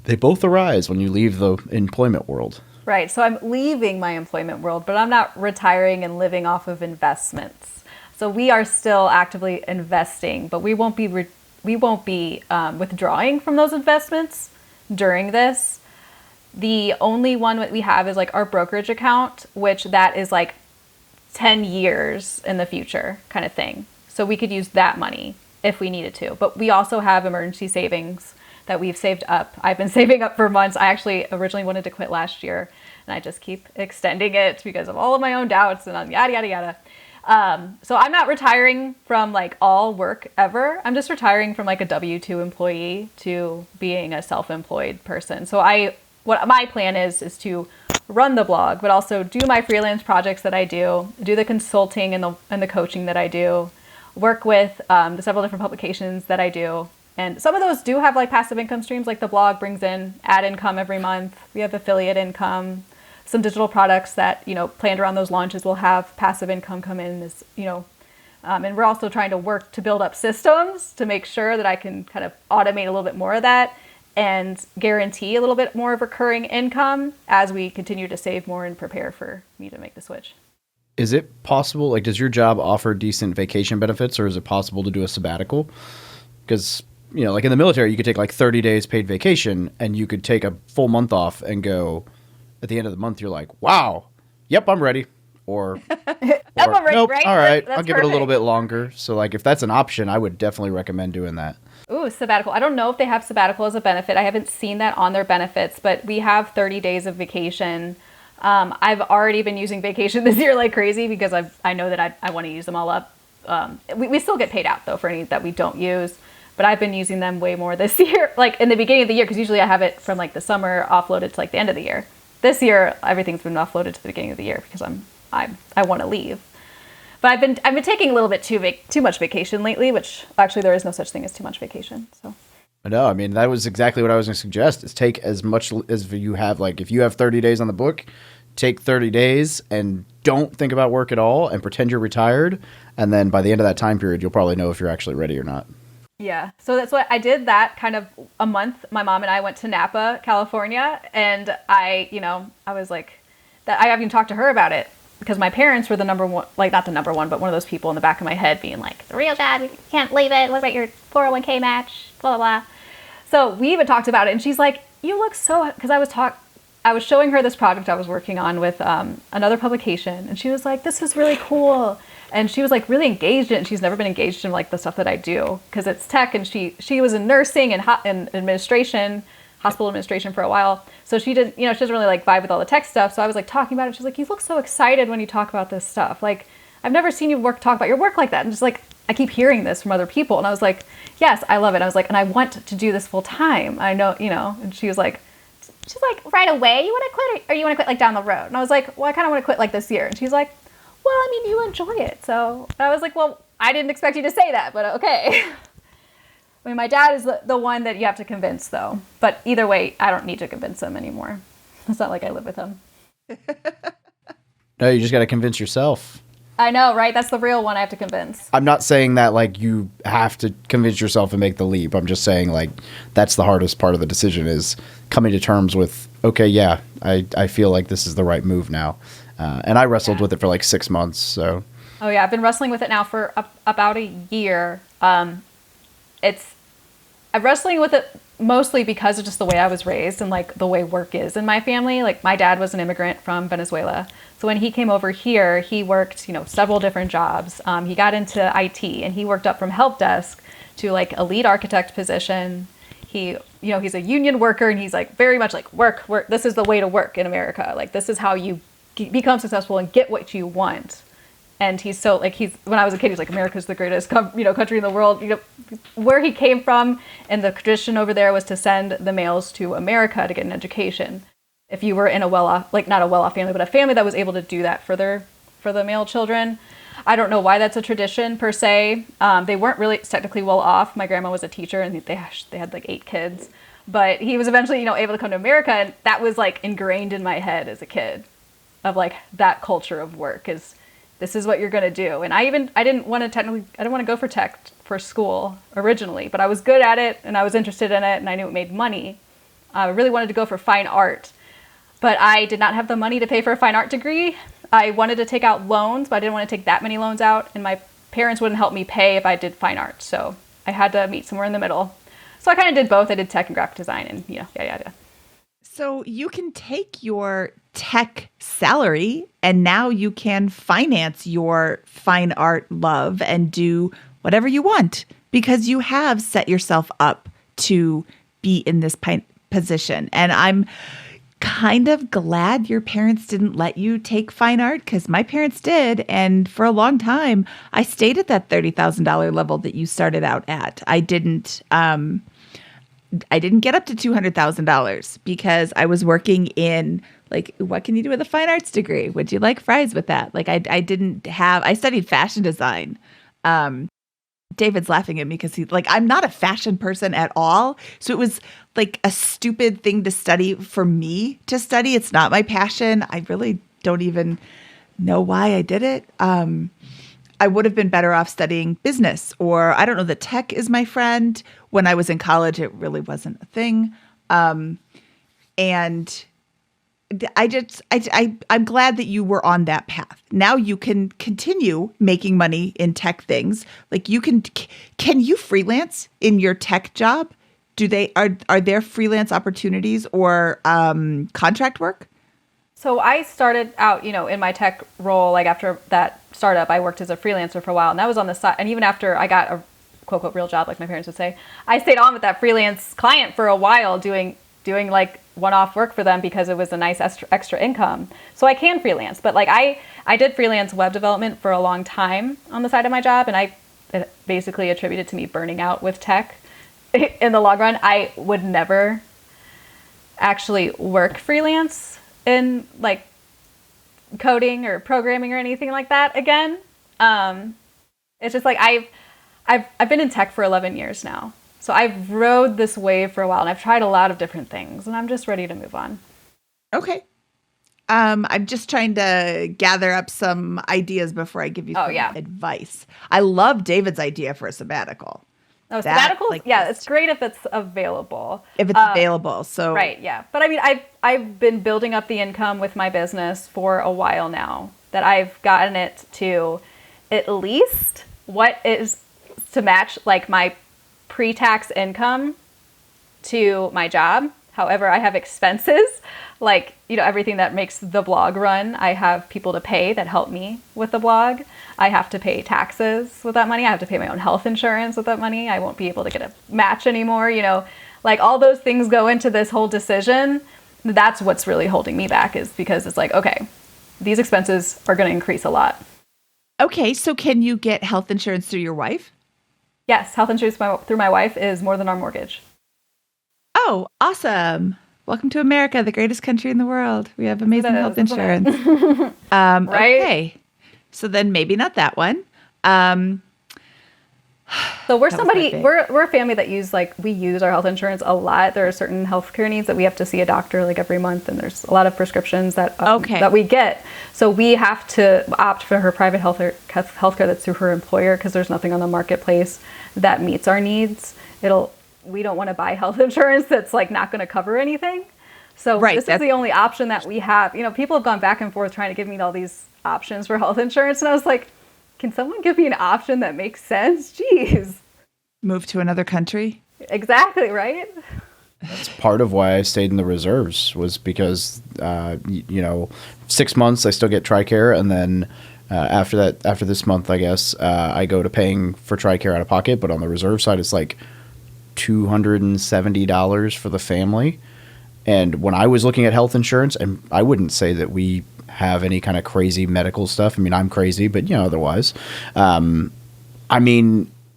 they both arise when you leave the employment world. Right. So I'm leaving my employment world, but I'm not retiring and living off of investments. So we are still actively investing, but we won't be withdrawing from those investments during this. The only one that we have is like our brokerage account, which that is like 10 years in the future kind of thing. So we could use that money if we needed to. But we also have emergency savings that we've saved up. I've been saving up for months. I actually originally wanted to quit last year, and I just keep extending it because of all of my own doubts and yada, yada, yada. So I'm not retiring from like all work ever. I'm just retiring from like a W-2 employee to being a self-employed person. So what my plan is to run the blog, but also do my freelance projects that I do the consulting and the coaching that I do, work with the several different publications that I do. And some of those do have like passive income streams, like the blog brings in ad income every month. We have affiliate income. Some digital products that, planned around those launches will have passive income come in as, and we're also trying to work to build up systems to make sure that I can kind of automate a little bit more of that and guarantee a little bit more of recurring income as we continue to save more and prepare for me to make the switch. Is it possible, like, does your job offer decent vacation benefits, or is it possible to do a sabbatical? Because, like in the military, you could take like 30 days paid vacation, and you could take a full month off and go, at the end of the month, you're like, wow, yep, I'm ready. Or nope, right? All right, That's I'll give it a little bit longer. So like, if that's an option, I would definitely recommend doing that. Ooh, sabbatical. I don't know if they have sabbatical as a benefit. I haven't seen that on their benefits, but we have 30 days of vacation. I've already been using vacation this year like crazy because I know that I want to use them all up. We still get paid out though for any that we don't use, but I've been using them way more this year, like in the beginning of the year, because usually I have it from like the summer offloaded to like the end of the year. This year, everything's been offloaded to the beginning of the year because I want to leave. But I've been taking a little bit too much vacation lately, which actually there is no such thing as too much vacation. So. No, I mean, that was exactly what I was going to suggest, is take as much as you have. Like, if you have 30 days on the book, take 30 days and don't think about work at all and pretend you're retired. And then by the end of that time period, you'll probably know if you're actually ready or not. Yeah. So that's what I did that kind of a month. My mom and I went to Napa, California. And I was like, that I even talked to her about it because my parents were the number one, like not the number one, but one of those people in the back of my head being like, the real job, you can't leave it. What about your 401k match? Blah, blah, blah. So we even talked about it. And she's like, you look so, because I was showing her this project I was working on with another publication. And she was like, this is really cool. And she was like really engaged in it. And she's never been engaged in like the stuff that I do because it's tech. And she was in nursing and administration, hospital administration for a while. So she didn't, she doesn't really like vibe with all the tech stuff. So I was like talking about it. She's like, you look so excited when you talk about this stuff. Like, I've never seen you talk about your work like that. And just like, I keep hearing this from other people. And I was like, yes, I love it. I was like, and I want to do this full time. I know, and she's like, right away, you want to quit or you want to quit like down the road? And I was like, well, I kind of want to quit like this year. And she's like, well, I mean, you enjoy it. So I was like, well, I didn't expect you to say that, but okay. I mean, my dad is the one that you have to convince though. But either way, I don't need to convince him anymore. It's not like I live with him. No, you just got to convince yourself. I know, right? That's the real one I have to convince. I'm not saying that like you have to convince yourself and make the leap. I'm just saying like that's the hardest part of the decision is coming to terms with, okay, yeah, I feel like this is the right move now. And I wrestled with it for like 6 months. So. Oh yeah, I've been wrestling with it now for about a year. I'm wrestling with it mostly because of just the way I was raised and like the way work is in my family. Like my dad was an immigrant from Venezuela. So when he came over here, he worked, several different jobs. He got into IT and he worked up from help desk to like a lead architect position. He, he's a union worker and he's like very much like work. This is the way to work in America. Like this is how you become successful and get what you want. And he's so like, when I was a kid, he's like, America's the greatest, country in the world. Where he came from and the tradition over there was to send the males to America to get an education. If you were in a well-off, like not a well-off family, but a family that was able to do that for the male children. I don't know why that's a tradition per se. They weren't really technically well off. My grandma was a teacher and they had like 8 kids, but he was eventually, able to come to America. And that was like ingrained in my head as a kid of like that culture of work is this is what you're going to do. And I didn't want to go for tech for school originally, but I was good at it and I was interested in it and I knew it made money. I really wanted to go for fine art, but I did not have the money to pay for a fine art degree. I wanted to take out loans, but I didn't want to take that many loans out. And my parents wouldn't help me pay if I did fine art. So I had to meet somewhere in the middle. So I kind of did both. I did tech and graphic design and yada. So you can take your tech salary and now you can finance your fine art love and do whatever you want because you have set yourself up to be in this position. And I'm kind of glad your parents didn't let you take fine art because my parents did. And for a long time, I stayed at that $30,000 level that you started out at. I didn't get up to $200,000 because I was working in like, what can you do with a fine arts degree? Would you like fries with that? Like I studied fashion design. David's laughing at me because he's like, I'm not a fashion person at all. So it was like a stupid thing to study for me to study. It's not my passion. I really don't even know why I did it. I would have been better off studying business or I don't know, the tech is my friend. When I was in college, it really wasn't a thing. And I'm glad that you were on that path. Now you can continue making money in tech things. Like can you freelance in your tech job? Are there freelance opportunities or contract work? So I started out, in my tech role, like after that startup, I worked as a freelancer for a while and that was on the side. And even after I got a quote, quote, real job, like my parents would say, I stayed on with that freelance client for a while doing like one-off work for them because it was a nice extra income. So I can freelance, but like I did freelance web development for a long time on the side of my job. And it basically attributed to me burning out with tech in the long run. I would never actually work freelance in like coding or programming or anything like that again. It's just like I've been in tech for 11 years now. So I've rode this wave for a while and I've tried a lot of different things and I'm just ready to move on. Okay. I'm just trying to gather up some ideas before I give you some advice. I love David's idea for a sabbatical. Oh, sabbaticals? Like, yeah, it's great if it's available. If it's available, so. Right, yeah. But I mean, I've been building up the income with my business for a while now that I've gotten it to at least what is to match like my pre-tax income to my job. However, I have expenses like, everything that makes the blog run. I have people to pay that help me with the blog. I have to pay taxes with that money. I have to pay my own health insurance with that money. I won't be able to get a match anymore. Like all those things go into this whole decision. That's what's really holding me back is because it's like, okay, these expenses are going to increase a lot. Okay. So can you get health insurance through your wife? Yes. Health insurance through my wife is more than our mortgage. Oh, awesome. Welcome to America, the greatest country in the world. We have amazing health insurance. Right? Okay. So then maybe not that one. So we're That was my somebody, thing. we're a family that we use our health insurance a lot. There are certain healthcare needs that we have to see a doctor like every month, and there's a lot of prescriptions that that we get. So we have to opt for her private healthcare that's through her employer, because there's nothing on the marketplace that meets our needs. We don't want to buy health insurance that's like not going to cover anything. So this is the only option that we have. You know, people have gone back and forth trying to give me all these options for health insurance, and I was like, can someone give me an option that makes sense? Jeez. Move to another country? Exactly, right? That's part of why I stayed in the reserves, was because, 6 months I still get TRICARE, and then after this month, I guess, I go to paying for TRICARE out of pocket. But on the reserve side, it's like $270 for the family. And when I was looking at health insurance, and I wouldn't say that we have any kind of crazy medical stuff. I mean, I'm crazy, but otherwise,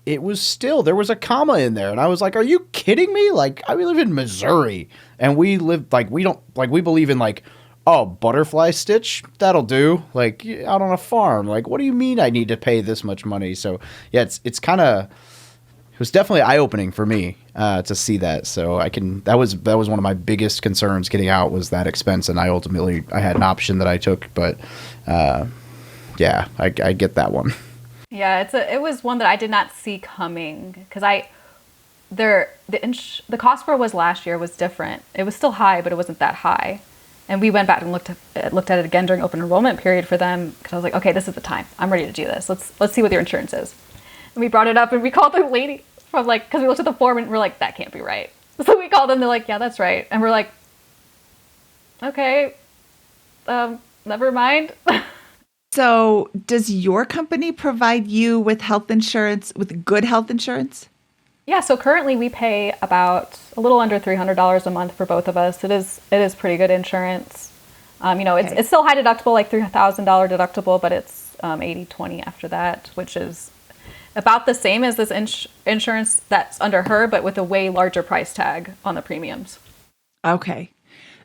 it was still, there was a comma in there, and I was like, are you kidding me? Like, we live in Missouri, and we live, like, we believe in, like, oh, butterfly stitch, that'll do, like, out on a farm. Like, what do you mean I need to pay this much money? So yeah, it's kind of, it was definitely eye-opening for me to see that. So that was one of my biggest concerns getting out, was that expense, and I had an option that I took, but yeah, I get that one. Yeah, it was one that I did not see coming, because the cost for was last year was different. It was still high, but it wasn't that high. And we went back and looked at it again during open enrollment period for them, because I was like, okay, this is the time. I'm ready to do this. Let's see what your insurance is. And we brought it up, and we called the lady from, like, because we looked at the form and we're like, that can't be right. So we called them. They're like, yeah, that's right. And we're like, okay, never mind. So does your company provide you with health insurance, with good health insurance? Yeah, so currently we pay about a little under $300 a month for both of us. It is pretty good insurance. It's still high deductible, like $3,000 deductible, but it's 80/20 after that, which is about the same as this insurance that's under her, but with a way larger price tag on the premiums. Okay.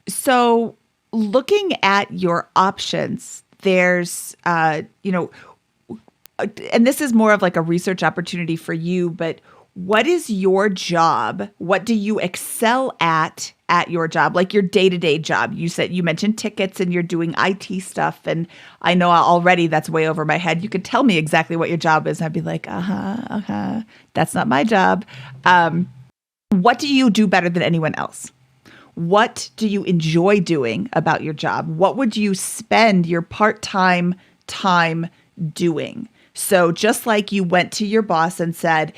So looking at your options, there's, and this is more of like a research opportunity for you, but what is your job? What do you excel at your job? Like your day-to-day job. You mentioned tickets and you're doing IT stuff. And I know already that's way over my head. You could tell me exactly what your job is. And I'd be like, that's not my job. What do you do better than anyone else? What do you enjoy doing about your job? What would you spend your part-time time doing? So just like you went to your boss and said,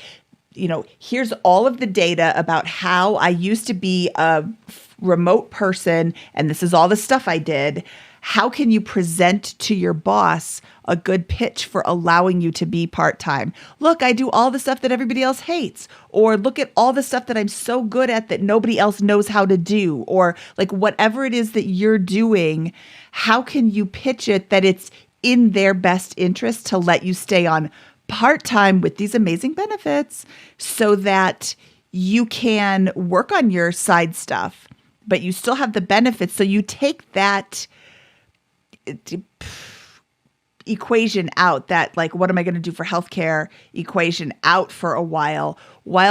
here's all of the data about how I used to be a remote person, and this is all the stuff I did. How can you present to your boss a good pitch for allowing you to be part-time? Look, I do all the stuff that everybody else hates, or look at all the stuff that I'm so good at that nobody else knows how to do, or like whatever it is that you're doing, how can you pitch it that it's in their best interest to let you stay on part-time with these amazing benefits so that you can work on your side stuff, but you still have the benefits. So you take that equation out, that like, what am I going to do for healthcare equation out for a while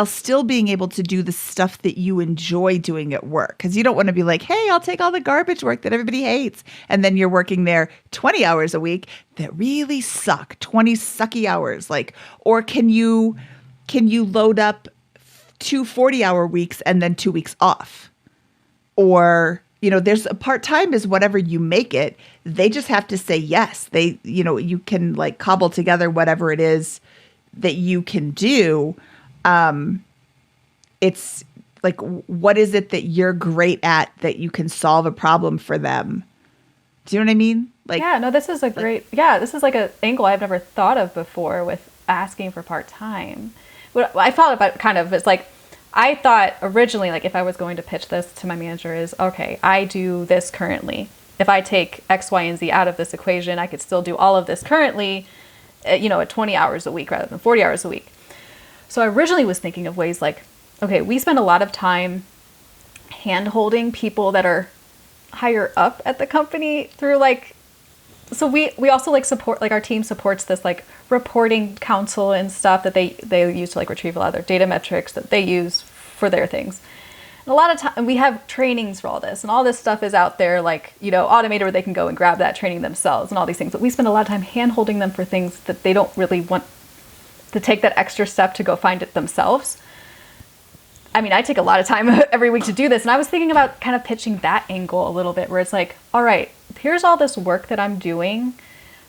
still being able to do the stuff that you enjoy doing at work. Because you don't want to be like, hey, I'll take all the garbage work that everybody hates. And then you're working there 20 hours a week that really suck, 20 sucky hours. Like, or can you load up 2 40-hour weeks and then 2 weeks off? Or, there's a part-time is whatever you make it. They just have to say yes. You can like cobble together whatever it is that you can do. It's like, what is it that you're great at that you can solve a problem for them? Do you know what I mean? Like, yeah, no, this is like an angle I've never thought of before with asking for part-time. What I thought about kind of is like, I thought originally, like if I was going to pitch this to my manager is, okay, I do this currently. If I take X, Y, and Z out of this equation, I could still do all of this currently, at 20 hours a week rather than 40 hours a week. So I originally was thinking of ways like, okay, we spend a lot of time hand-holding people that are higher up at the company through like So we also like support, like our team supports this like reporting council and stuff that they use to like retrieve a lot of their data metrics that they use for their things. And a lot of time we have trainings for all this, and all this stuff is out there, like, you know, automated where they can go and grab that training themselves and all these things. But we spend a lot of time hand holding them for things that they don't really want to take that extra step to go find it themselves. I mean, I take a lot of time every week to do this, and I was thinking about kind of pitching that angle a little bit, where it's like, all right, here's all this work that I'm doing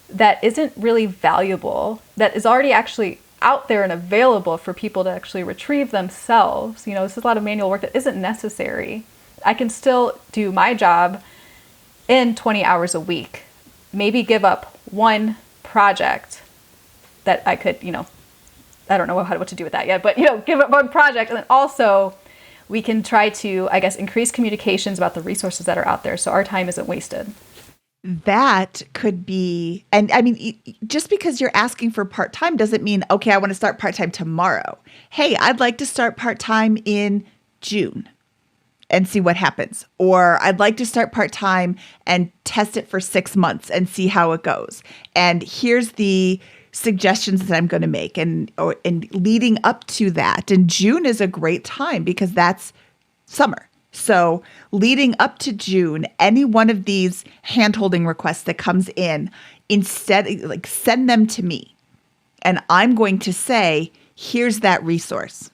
that isn't really valuable, that is already actually out there and available for people to actually retrieve themselves. You know, this is a lot of manual work that isn't necessary. I can still do my job in 20 hours a week, maybe give up one project that I could, you know, I don't know what to do with that yet, but, you know, give up one project. And then also we can try to, I guess, increase communications about the resources that are out there, so our time isn't wasted. That could be, and I mean, just because you're asking for part-time doesn't mean, okay, I want to start part-time tomorrow. Hey, I'd like to start part-time in June and see what happens. Or I'd like to start part-time and test it for 6 months and see how it goes. And here's the suggestions that I'm going to make. And leading up to that, and June is a great time because that's summer. So leading up to June, any one of these hand-holding requests that comes in, instead, like, send them to me. And I'm going to say, here's that resource.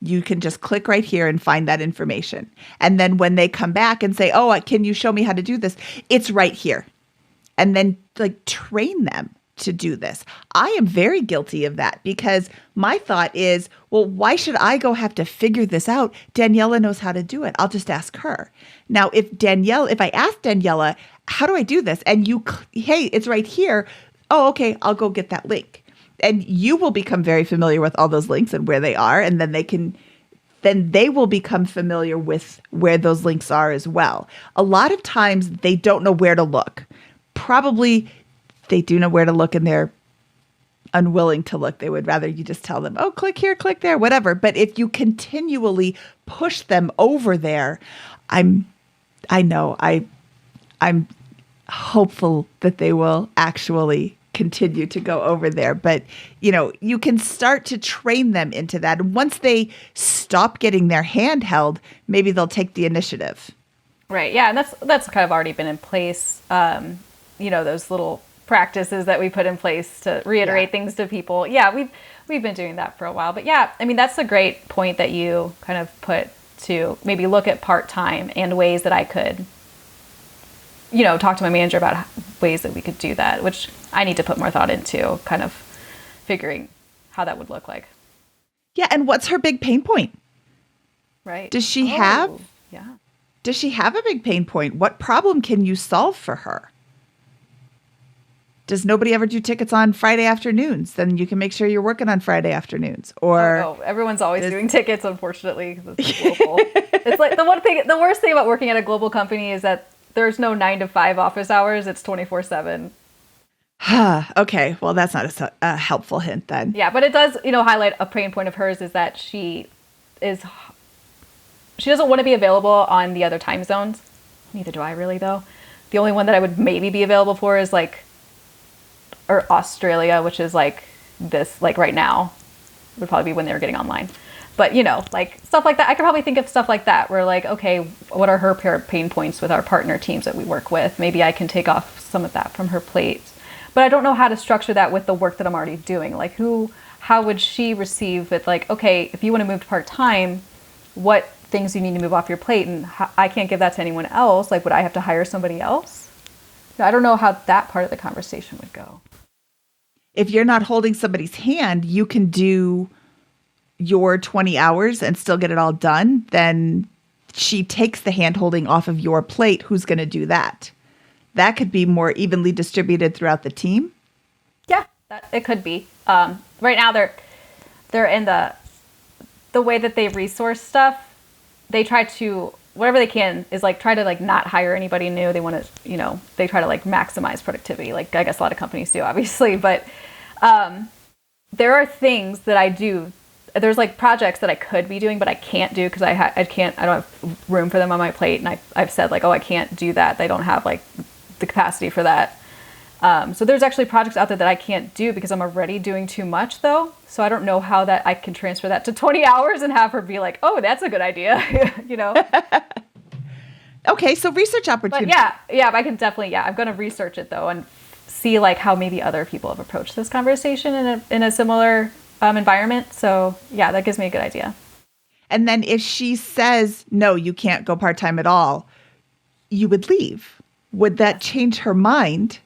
You can just click right here and find that information. And then when they come back and say, oh, can you show me how to do this? It's right here. And then like train them to do this. I am very guilty of that because my thought is, well, why should I go have to figure this out? Daniella knows how to do it. I'll just ask her. Now, if I ask Daniella, how do I do this? And hey, it's right here. Oh, okay, I'll go get that link. And you will become very familiar with all those links and where they are. And then they will become familiar with where those links are as well. A lot of times they don't know where to look. Probably they do know where to look and they're unwilling to look. They would rather you just tell them, oh, click here, click there, whatever. But if you continually push them over there, I'm hopeful that they will actually continue to go over there. But, you know, you can start to train them into that. And once they stop getting their hand held, maybe they'll take the initiative. Right. Yeah. And that's kind of already been in place. You know, those little practices that we put in place to reiterate things to people. Yeah, we've been doing that for a while. But yeah, I mean, that's a great point that you kind of put to maybe look at part-time and ways that I could, you know, talk to my manager about ways that we could do that, which I need to put more thought into, kind of figuring how that would look like. Yeah, and what's her big pain point? Right. Does she have a big pain point? What problem can you solve for her? Does nobody ever do tickets on Friday afternoons? Then you can make sure you're working on Friday afternoons. Or everyone's always doing tickets, unfortunately, because it's global. It's like the worst thing about working at a global company is that there's no 9 to 5 office hours. It's 24/7. Okay, well, that's not a helpful hint then. Yeah, but it does, you know, highlight a pain point of hers is that she doesn't want to be available on the other time zones. Neither do I really, though. The only one that I would maybe be available for is or Australia, which is like this, like right now, would probably be when they were getting online. But, you know, like stuff like that. I could probably think of stuff like that where like, okay, what are her pain points with our partner teams that we work with? Maybe I can take off some of that from her plate. But I don't know how to structure that with the work that I'm already doing. Like how would she receive it? Like, okay, if you want to move to part-time, what things do you need to move off your plate? And I can't give that to anyone else. Like, would I have to hire somebody else? I don't know how that part of the conversation would go. If you're not holding somebody's hand, you can do your 20 hours and still get it all done. Then she takes the hand holding off of your plate. Who's going to do that? That could be more evenly distributed throughout the team. Yeah, it could be. Right now they're in the way that they resource stuff. They try to, whatever they can is like try to like not hire anybody new. They want to, you know, they try to like maximize productivity. Like I guess a lot of companies do, obviously, but there are things that I do. There's like projects that I could be doing, but I can't do because I don't have room for them on my plate. And I've said like, oh, I can't do that. They don't have like the capacity for that. So there's actually projects out there that I can't do because I'm already doing too much though. So I don't know how that I can transfer that to 20 hours and have her be like, oh, that's a good idea. Okay, so research opportunity. But but I can definitely, I'm going to research it though and see like how maybe other people have approached this conversation in a similar environment. So that gives me a good idea. And then if she says, no, you can't go part-time at all, you would leave. Would that change her mind?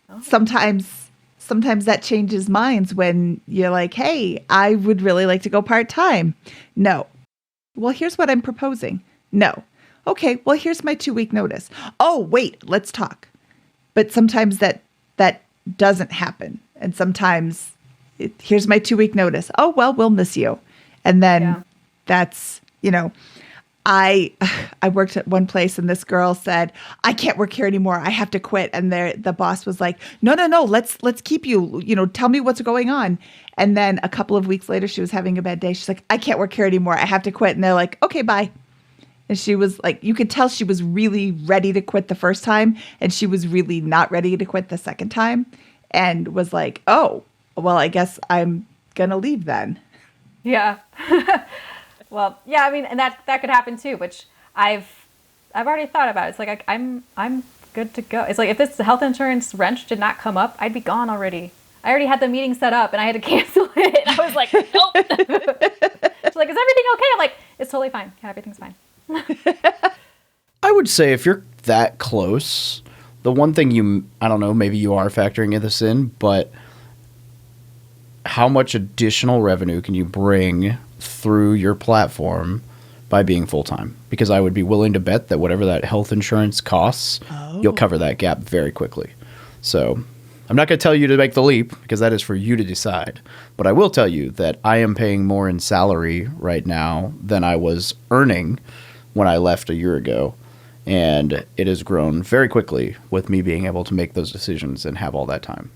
Oh. Sometimes that changes minds when you're like, hey, I would really like to go part-time. No. Well, here's what I'm proposing. No. Okay, well, here's my 2-week notice. Oh, wait, let's talk. But sometimes that doesn't happen. And sometimes here's my 2-week notice. Oh, well, we'll miss you. And then that's, I worked at one place and this girl said, I can't work here anymore. I have to quit. And the boss was like, no, let's keep you, tell me what's going on. And then a couple of weeks later, she was having a bad day. She's like, I can't work here anymore. I have to quit. And they're like, okay, bye. And she was like, you could tell she was really ready to quit the first time. And she was really not ready to quit the second time and was like, oh, well, I guess I'm going to leave then. Yeah. Well, I mean, and that could happen too, which I've already thought about. It's like I'm good to go. It's like if this health insurance wrench did not come up, I'd be gone already. I already had the meeting set up and I had to cancel it. I was like, nope. She's like, is everything okay? I'm like, it's totally fine. Yeah, everything's fine. I would say if you're that close, the one thing I don't know, maybe you are factoring this in, but how much additional revenue can you bring through your platform by being full-time? Because I would be willing to bet that whatever that health insurance costs, you'll cover that gap very quickly. So I'm not going to tell you to make the leap because that is for you to decide. But I will tell you that I am paying more in salary right now than I was earning when I left a year ago. And it has grown very quickly with me being able to make those decisions and have all that time.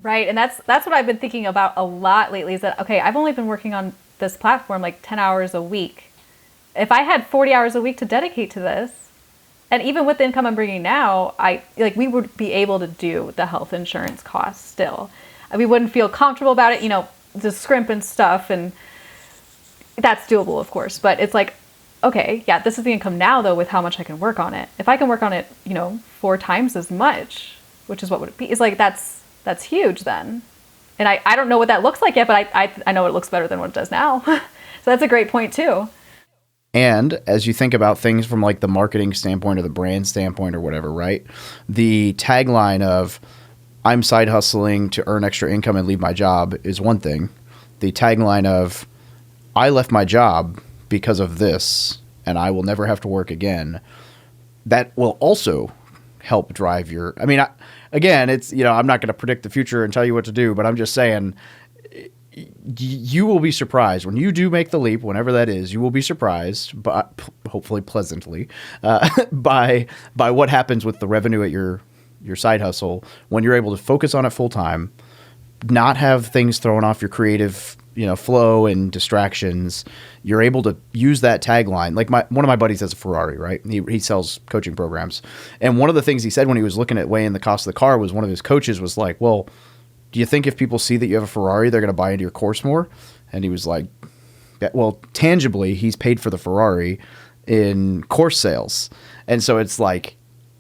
Right. And that's what I've been thinking about a lot lately is that, okay, I've only been working on this platform like 10 hours a week. If I had 40 hours a week to dedicate to this, and even with the income I'm bringing now, we would be able to do the health insurance costs still. And we wouldn't feel comfortable about it, the scrimp and stuff. And that's doable, of course. But it's like, okay, this is the income now, though, with how much I can work on it. If I can work on it, 4 times as much, which is what would it be? It's like, that's huge then. And I don't know what that looks like yet, but I know it looks better than what it does now. So that's a great point, too. And as you think about things from like the marketing standpoint or the brand standpoint or whatever, right? The tagline of I'm side hustling to earn extra income and leave my job is one thing. The tagline of I left my job because of this and I will never have to work again, that will also help drive your, again, it's, I'm not going to predict the future and tell you what to do, but I'm just saying you will be surprised when you do make the leap, whenever that is, you will be surprised, but hopefully pleasantly, by what happens with the revenue at your side hustle when you're able to focus on it full time, not have things thrown off your creative, flow and distractions. You're able to use that tagline. Like one of my buddies has a Ferrari, right? He sells coaching programs. And one of the things he said when he was looking at weighing the cost of the car was one of his coaches was like, well, do you think if people see that you have a Ferrari, they're going to buy into your course more? And he was like, well, tangibly, he's paid for the Ferrari in course sales. And so it's like,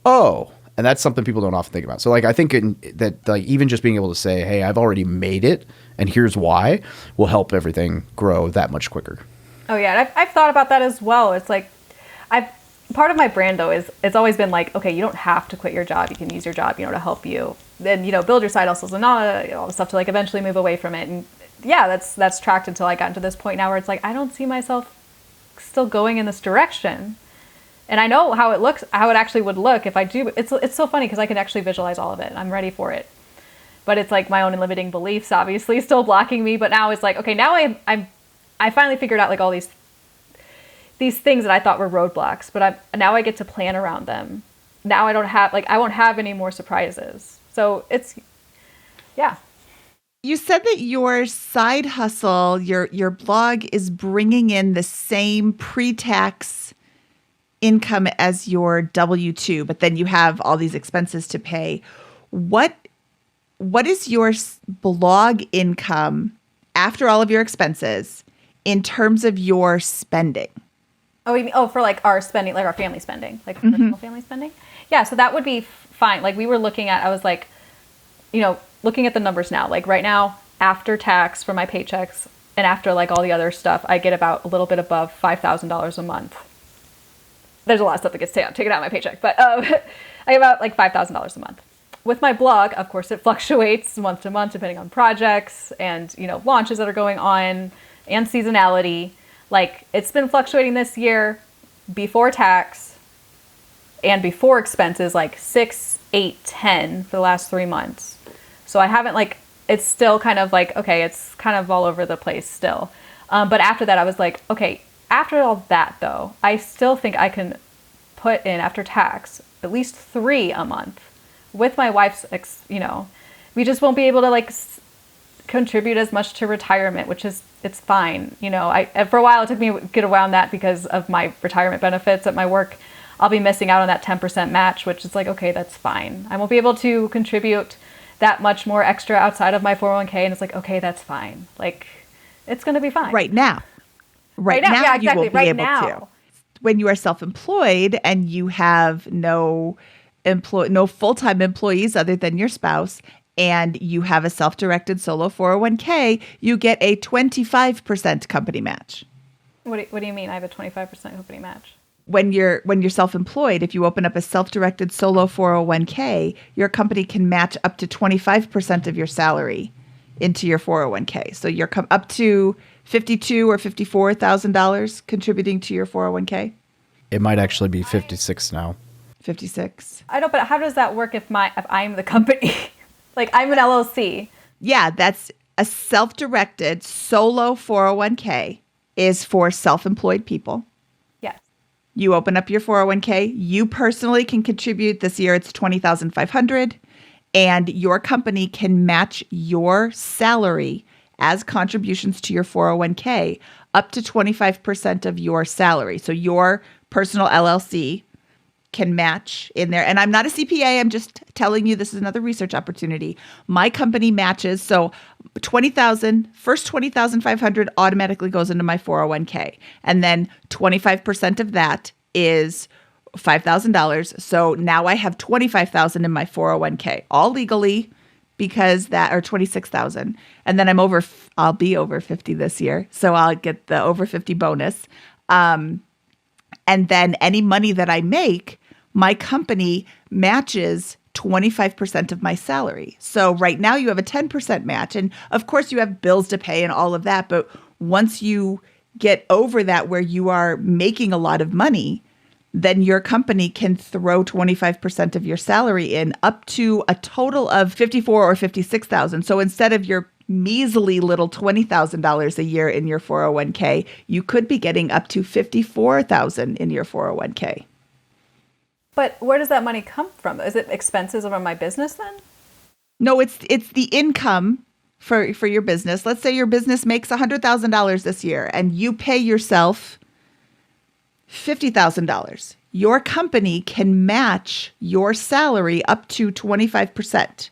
oh, and that's something people don't often think about. So like, I think that like even just being able to say, hey, I've already made it and here's why will help everything grow that much quicker. Oh yeah. I've thought about that as well. It's like, part of my brand though is it's always been like, okay, you don't have to quit your job. You can use your job, to help you then, build your side hustles and all the stuff to like eventually move away from it. And yeah, that's tracked until I got to this point now where it's like, I don't see myself still going in this direction. And I know how it actually would look if I do. It's so funny because I can actually visualize all of it and I'm ready for it. But it's like my own limiting beliefs obviously still blocking me. But now it's like, okay, now I finally figured out like all these things that I thought were roadblocks, but now I get to plan around them. Now I won't have any more surprises. So it's, yeah. You said that your side hustle, your blog is bringing in the same pre-tax income as your W-2, but then you have all these expenses to pay. What is your blog income after all of your expenses in terms of your spending? Oh, you mean, for like our spending, like our family spending, like personal family spending? Yeah, so that would be fine. Like we were looking at, I was like, looking at the numbers now, like right now, after tax for my paychecks and after like all the other stuff, I get about a little bit above $5,000 a month. There's a lot of stuff that gets taken out of my paycheck, but I get about like $5,000 a month. With my blog, of course, it fluctuates month to month depending on projects and, launches that are going on and seasonality. Like it's been fluctuating this year before tax and before expenses, like 6, 8, 10 for the last 3 months. So I haven't it's still kind of like, okay, it's kind of all over the place still. But after that, I was like, okay, after all that though, I still think I can put in after tax at least 3 a month with my wife's, we just won't be able to contribute as much to retirement, which is, it's fine. For a while, it took me to get around that because of my retirement benefits at my work. I'll be missing out on that 10% match, which is like, okay, that's fine. I won't be able to contribute that much more extra outside of my 401k. And it's like, okay, that's fine. Like, it's going to be fine. Right now. Right now, yeah, exactly. You won't be right able now. to. When you are self-employed and you have no full-time employees other than your spouse, and you have a self-directed solo 401k, you get a 25% company match. What do you mean? I have a 25% company match? When you're self-employed, if you open up a self-directed solo 401k, your company can match up to 25% of your salary into your 401k. So you're up to $52,000 or $54,000 contributing to your 401k. It might actually be 56 now. 56. I know, but how does that work if I'm the company? Like I'm an LLC. Yeah, that's a self-directed solo 401k is for self-employed people. Yes. You open up your 401k. You personally can contribute. This year it's $20,500, and your company can match your salary as contributions to your 401k up to 25% of your salary. So your personal LLC can match in there. And I'm not a CPA. I'm just telling you this is another research opportunity. My company matches. So first 20,500 automatically goes into my 401k. And then 25% of that is $5,000. So now I have $25,000 in my 401k, all legally because or 26,000. And then I'll be over 50 this year. So I'll get the over 50 bonus. And then any money that I make, my company matches 25% of my salary. So right now you have a 10% match. And of course you have bills to pay and all of that. But once you get over that where you are making a lot of money, then your company can throw 25% of your salary in up to a total of $54,000 or $56,000. So instead of your measly little $20,000 a year in your 401k, you could be getting up to $54,000 in your 401k. But where does that money come from? Is it expenses from my business then? No, it's the income for your business. Let's say your business makes $100,000 this year and you pay yourself $50,000. Your company can match your salary up to 25%.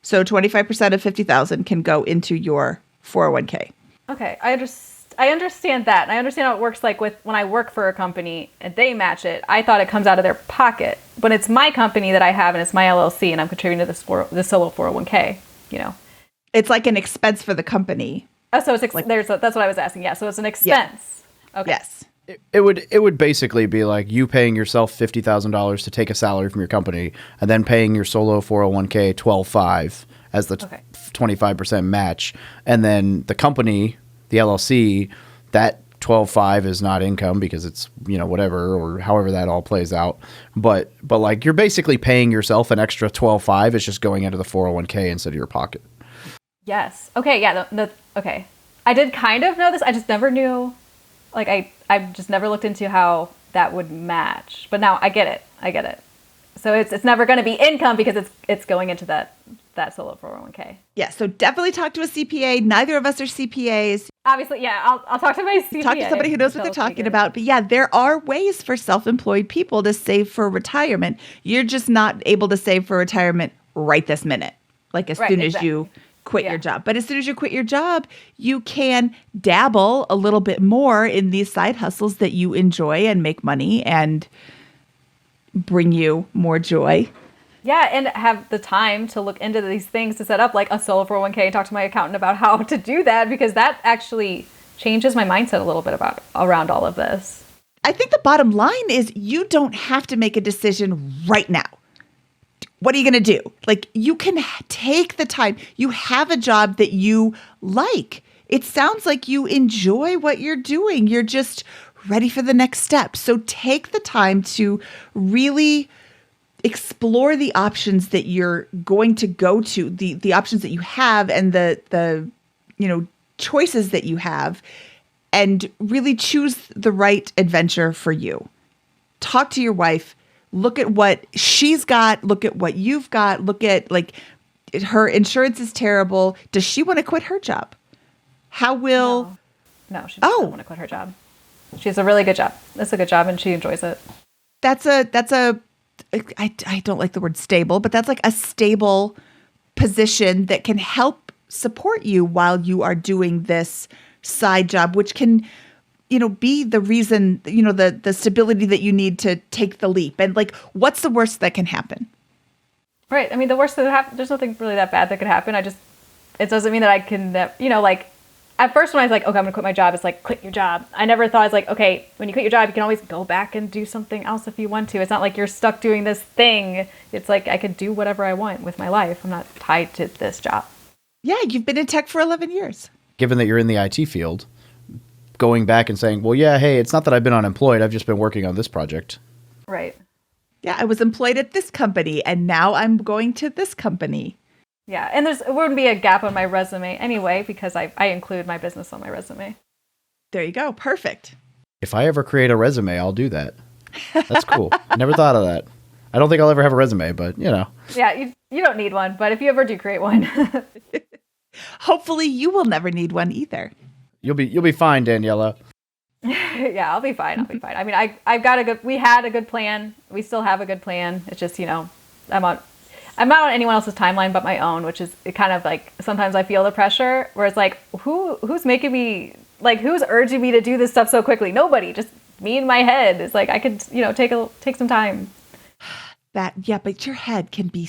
So 25% of 50,000 can go into your 401k. Okay, I understand that. And I understand how it works like when I work for a company and they match it. I thought it comes out of their pocket. But it's my company that I have and it's my LLC and I'm contributing to this solo 401k, It's like an expense for the company. Oh, so it's that's what I was asking. Yeah, so it's an expense. Yeah. Okay. Yes. It would basically be like you paying yourself $50,000 to take a salary from your company and then paying your solo 401k $12,500 as the 25% match. And then the company, the LLC, that $12,500 is not income because it's, whatever, or however that all plays out. But like you're basically paying yourself an extra $12,500. It's just going into the 401k instead of your pocket. Yes. Okay. Yeah. Okay. I did kind of know this. I just never knew. Like I just never looked into how that would match. But now I get it. So it's never going to be income because it's going into that that solo 401k. Yeah, so definitely talk to a CPA. Neither of us are CPAs. Obviously, yeah, I'll talk to my CPA. Talk to somebody who knows what they're talking about. But yeah, there are ways for self-employed people to save for retirement. You're just not able to save for retirement right this minute, like as soon as you quit your job. But as soon as you quit your job, you can dabble a little bit more in these side hustles that you enjoy and make money and bring you more joy. Yeah, and have the time to look into these things to set up like a solo 401k and talk to my accountant about how to do that, because that actually changes my mindset a little bit around all of this. I think the bottom line is you don't have to make a decision right now. What are you going to do? Like, you can take the time. You have a job that you like. It sounds like you enjoy what you're doing. You're just ready for the next step. So take the time to really explore the options that you're going to go to, the options that you have, and the choices that you have, and really choose the right adventure for you. Talk to your wife. Look at what she's got. Look at what you've got. Look at, like, her insurance is terrible. Does she want to quit her job? How will... No, she doesn't want to quit her job. She has a really good job. It's a good job, and she enjoys it. I don't like the word stable, but that's like a stable position that can help support you while you are doing this side job, which can, be the reason, the stability that you need to take the leap. And like, what's the worst that can happen? Right. I mean, the worst that happen, there's nothing really that bad that could happen. It doesn't mean that I can, like, at first when I was like, okay, I'm going to quit my job, it's like, quit your job. I never thought, it's like, okay, when you quit your job, you can always go back and do something else if you want to. It's not like you're stuck doing this thing. It's like, I could do whatever I want with my life. I'm not tied to this job. Yeah, you've been in tech for 11 years. Given that you're in the IT field, going back and saying, well, yeah, hey, it's not that I've been unemployed. I've just been working on this project. Right. Yeah, I was employed at this company, and now I'm going to this company. Yeah, and there wouldn't be a gap on my resume anyway, because I include my business on my resume. There you go. Perfect. If I ever create a resume, I'll do that. That's cool. Never thought of that. I don't think I'll ever have a resume, but Yeah, you don't need one, but if you ever do create one. Hopefully you will never need one either. You'll be fine, Daniella. Yeah, I'll be fine. I mean, we had a good plan. We still have a good plan. It's just, I'm not on anyone else's timeline but my own, which is kind of like, sometimes I feel the pressure where it's like, who's making me, like, who's urging me to do this stuff so quickly? Nobody, just me in my head. It's like, I could, take some time. But your head can be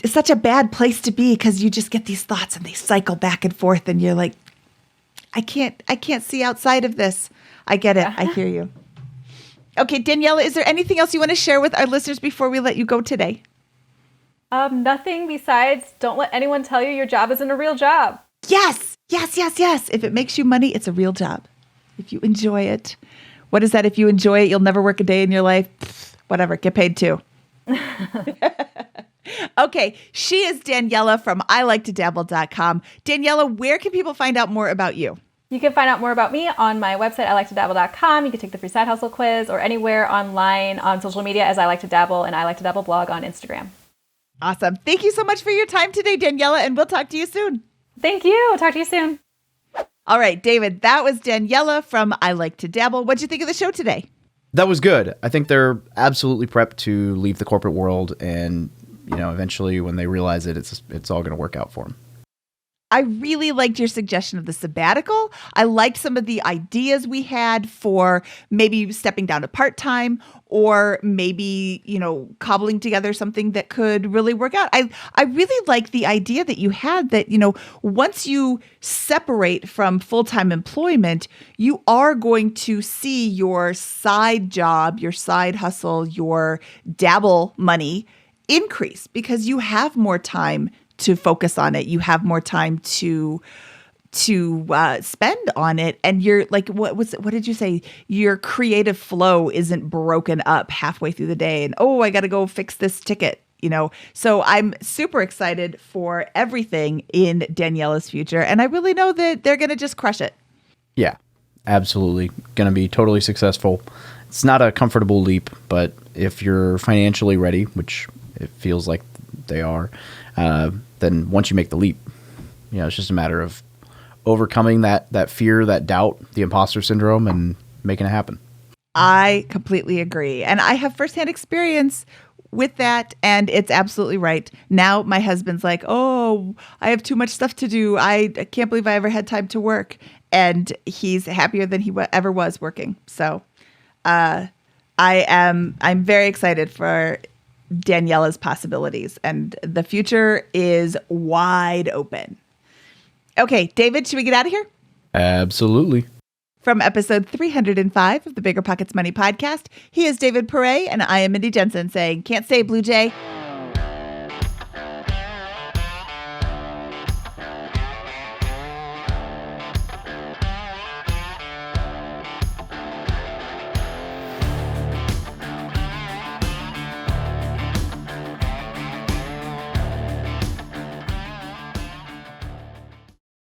it's such a bad place to be, because you just get these thoughts and they cycle back and forth, and you're like, I can't see outside of this. I get it. Yeah. I hear you. Okay, Daniella, is there anything else you want to share with our listeners before we let you go today? Nothing besides, don't let anyone tell you your job isn't a real job. Yes. If it makes you money, it's a real job. If you enjoy it. What is that? If you enjoy it, you'll never work a day in your life. Whatever, get paid too. Okay, she is Daniella from iliketodabble.com. Daniella, where can people find out more about you? You can find out more about me on my website, iliketodabble.com. You can take the free side hustle quiz, or anywhere online on social media as I Like to Dabble, and I Like to Dabble blog on Instagram. Awesome. Thank you so much for your time today, Daniella, and we'll talk to you soon. Thank you. Talk to you soon. All right, David, that was Daniella from I Like to Dabble. What'd you think of the show today? That was good. I think they're absolutely prepped to leave the corporate world, and eventually when they realize it, it's all going to work out for them. I really liked your suggestion of the sabbatical. I liked some of the ideas we had for maybe stepping down to part-time, or maybe, cobbling together something that could really work out. I really like the idea that you had that, once you separate from full-time employment, you are going to see your side job, your side hustle, your dabble money increase, because you have more time to focus on it. You have more time to spend on it. And you're like, what did you say? Your creative flow isn't broken up halfway through the day and, I got to go fix this ticket, So I'm super excited for everything in Daniella's future. And I really know that they're going to just crush it. Yeah, absolutely. Going to be totally successful. It's not a comfortable leap, but if you're financially ready, which it feels like they are, then once you make the leap, it's just a matter of overcoming that fear, that doubt, the imposter syndrome, and making it happen. I completely agree. And I have firsthand experience with that. And it's absolutely right. Now my husband's like, oh, I have too much stuff to do. I can't believe I ever had time to work. And he's happier than he ever was working. So I'm very excited for Daniella's possibilities. And the future is wide open. Okay, David, should we get out of here? Absolutely. From episode 305 of the BiggerPockets Money Podcast, he is David Perret, and I am Mindy Jensen saying, can't say, Blue Jay.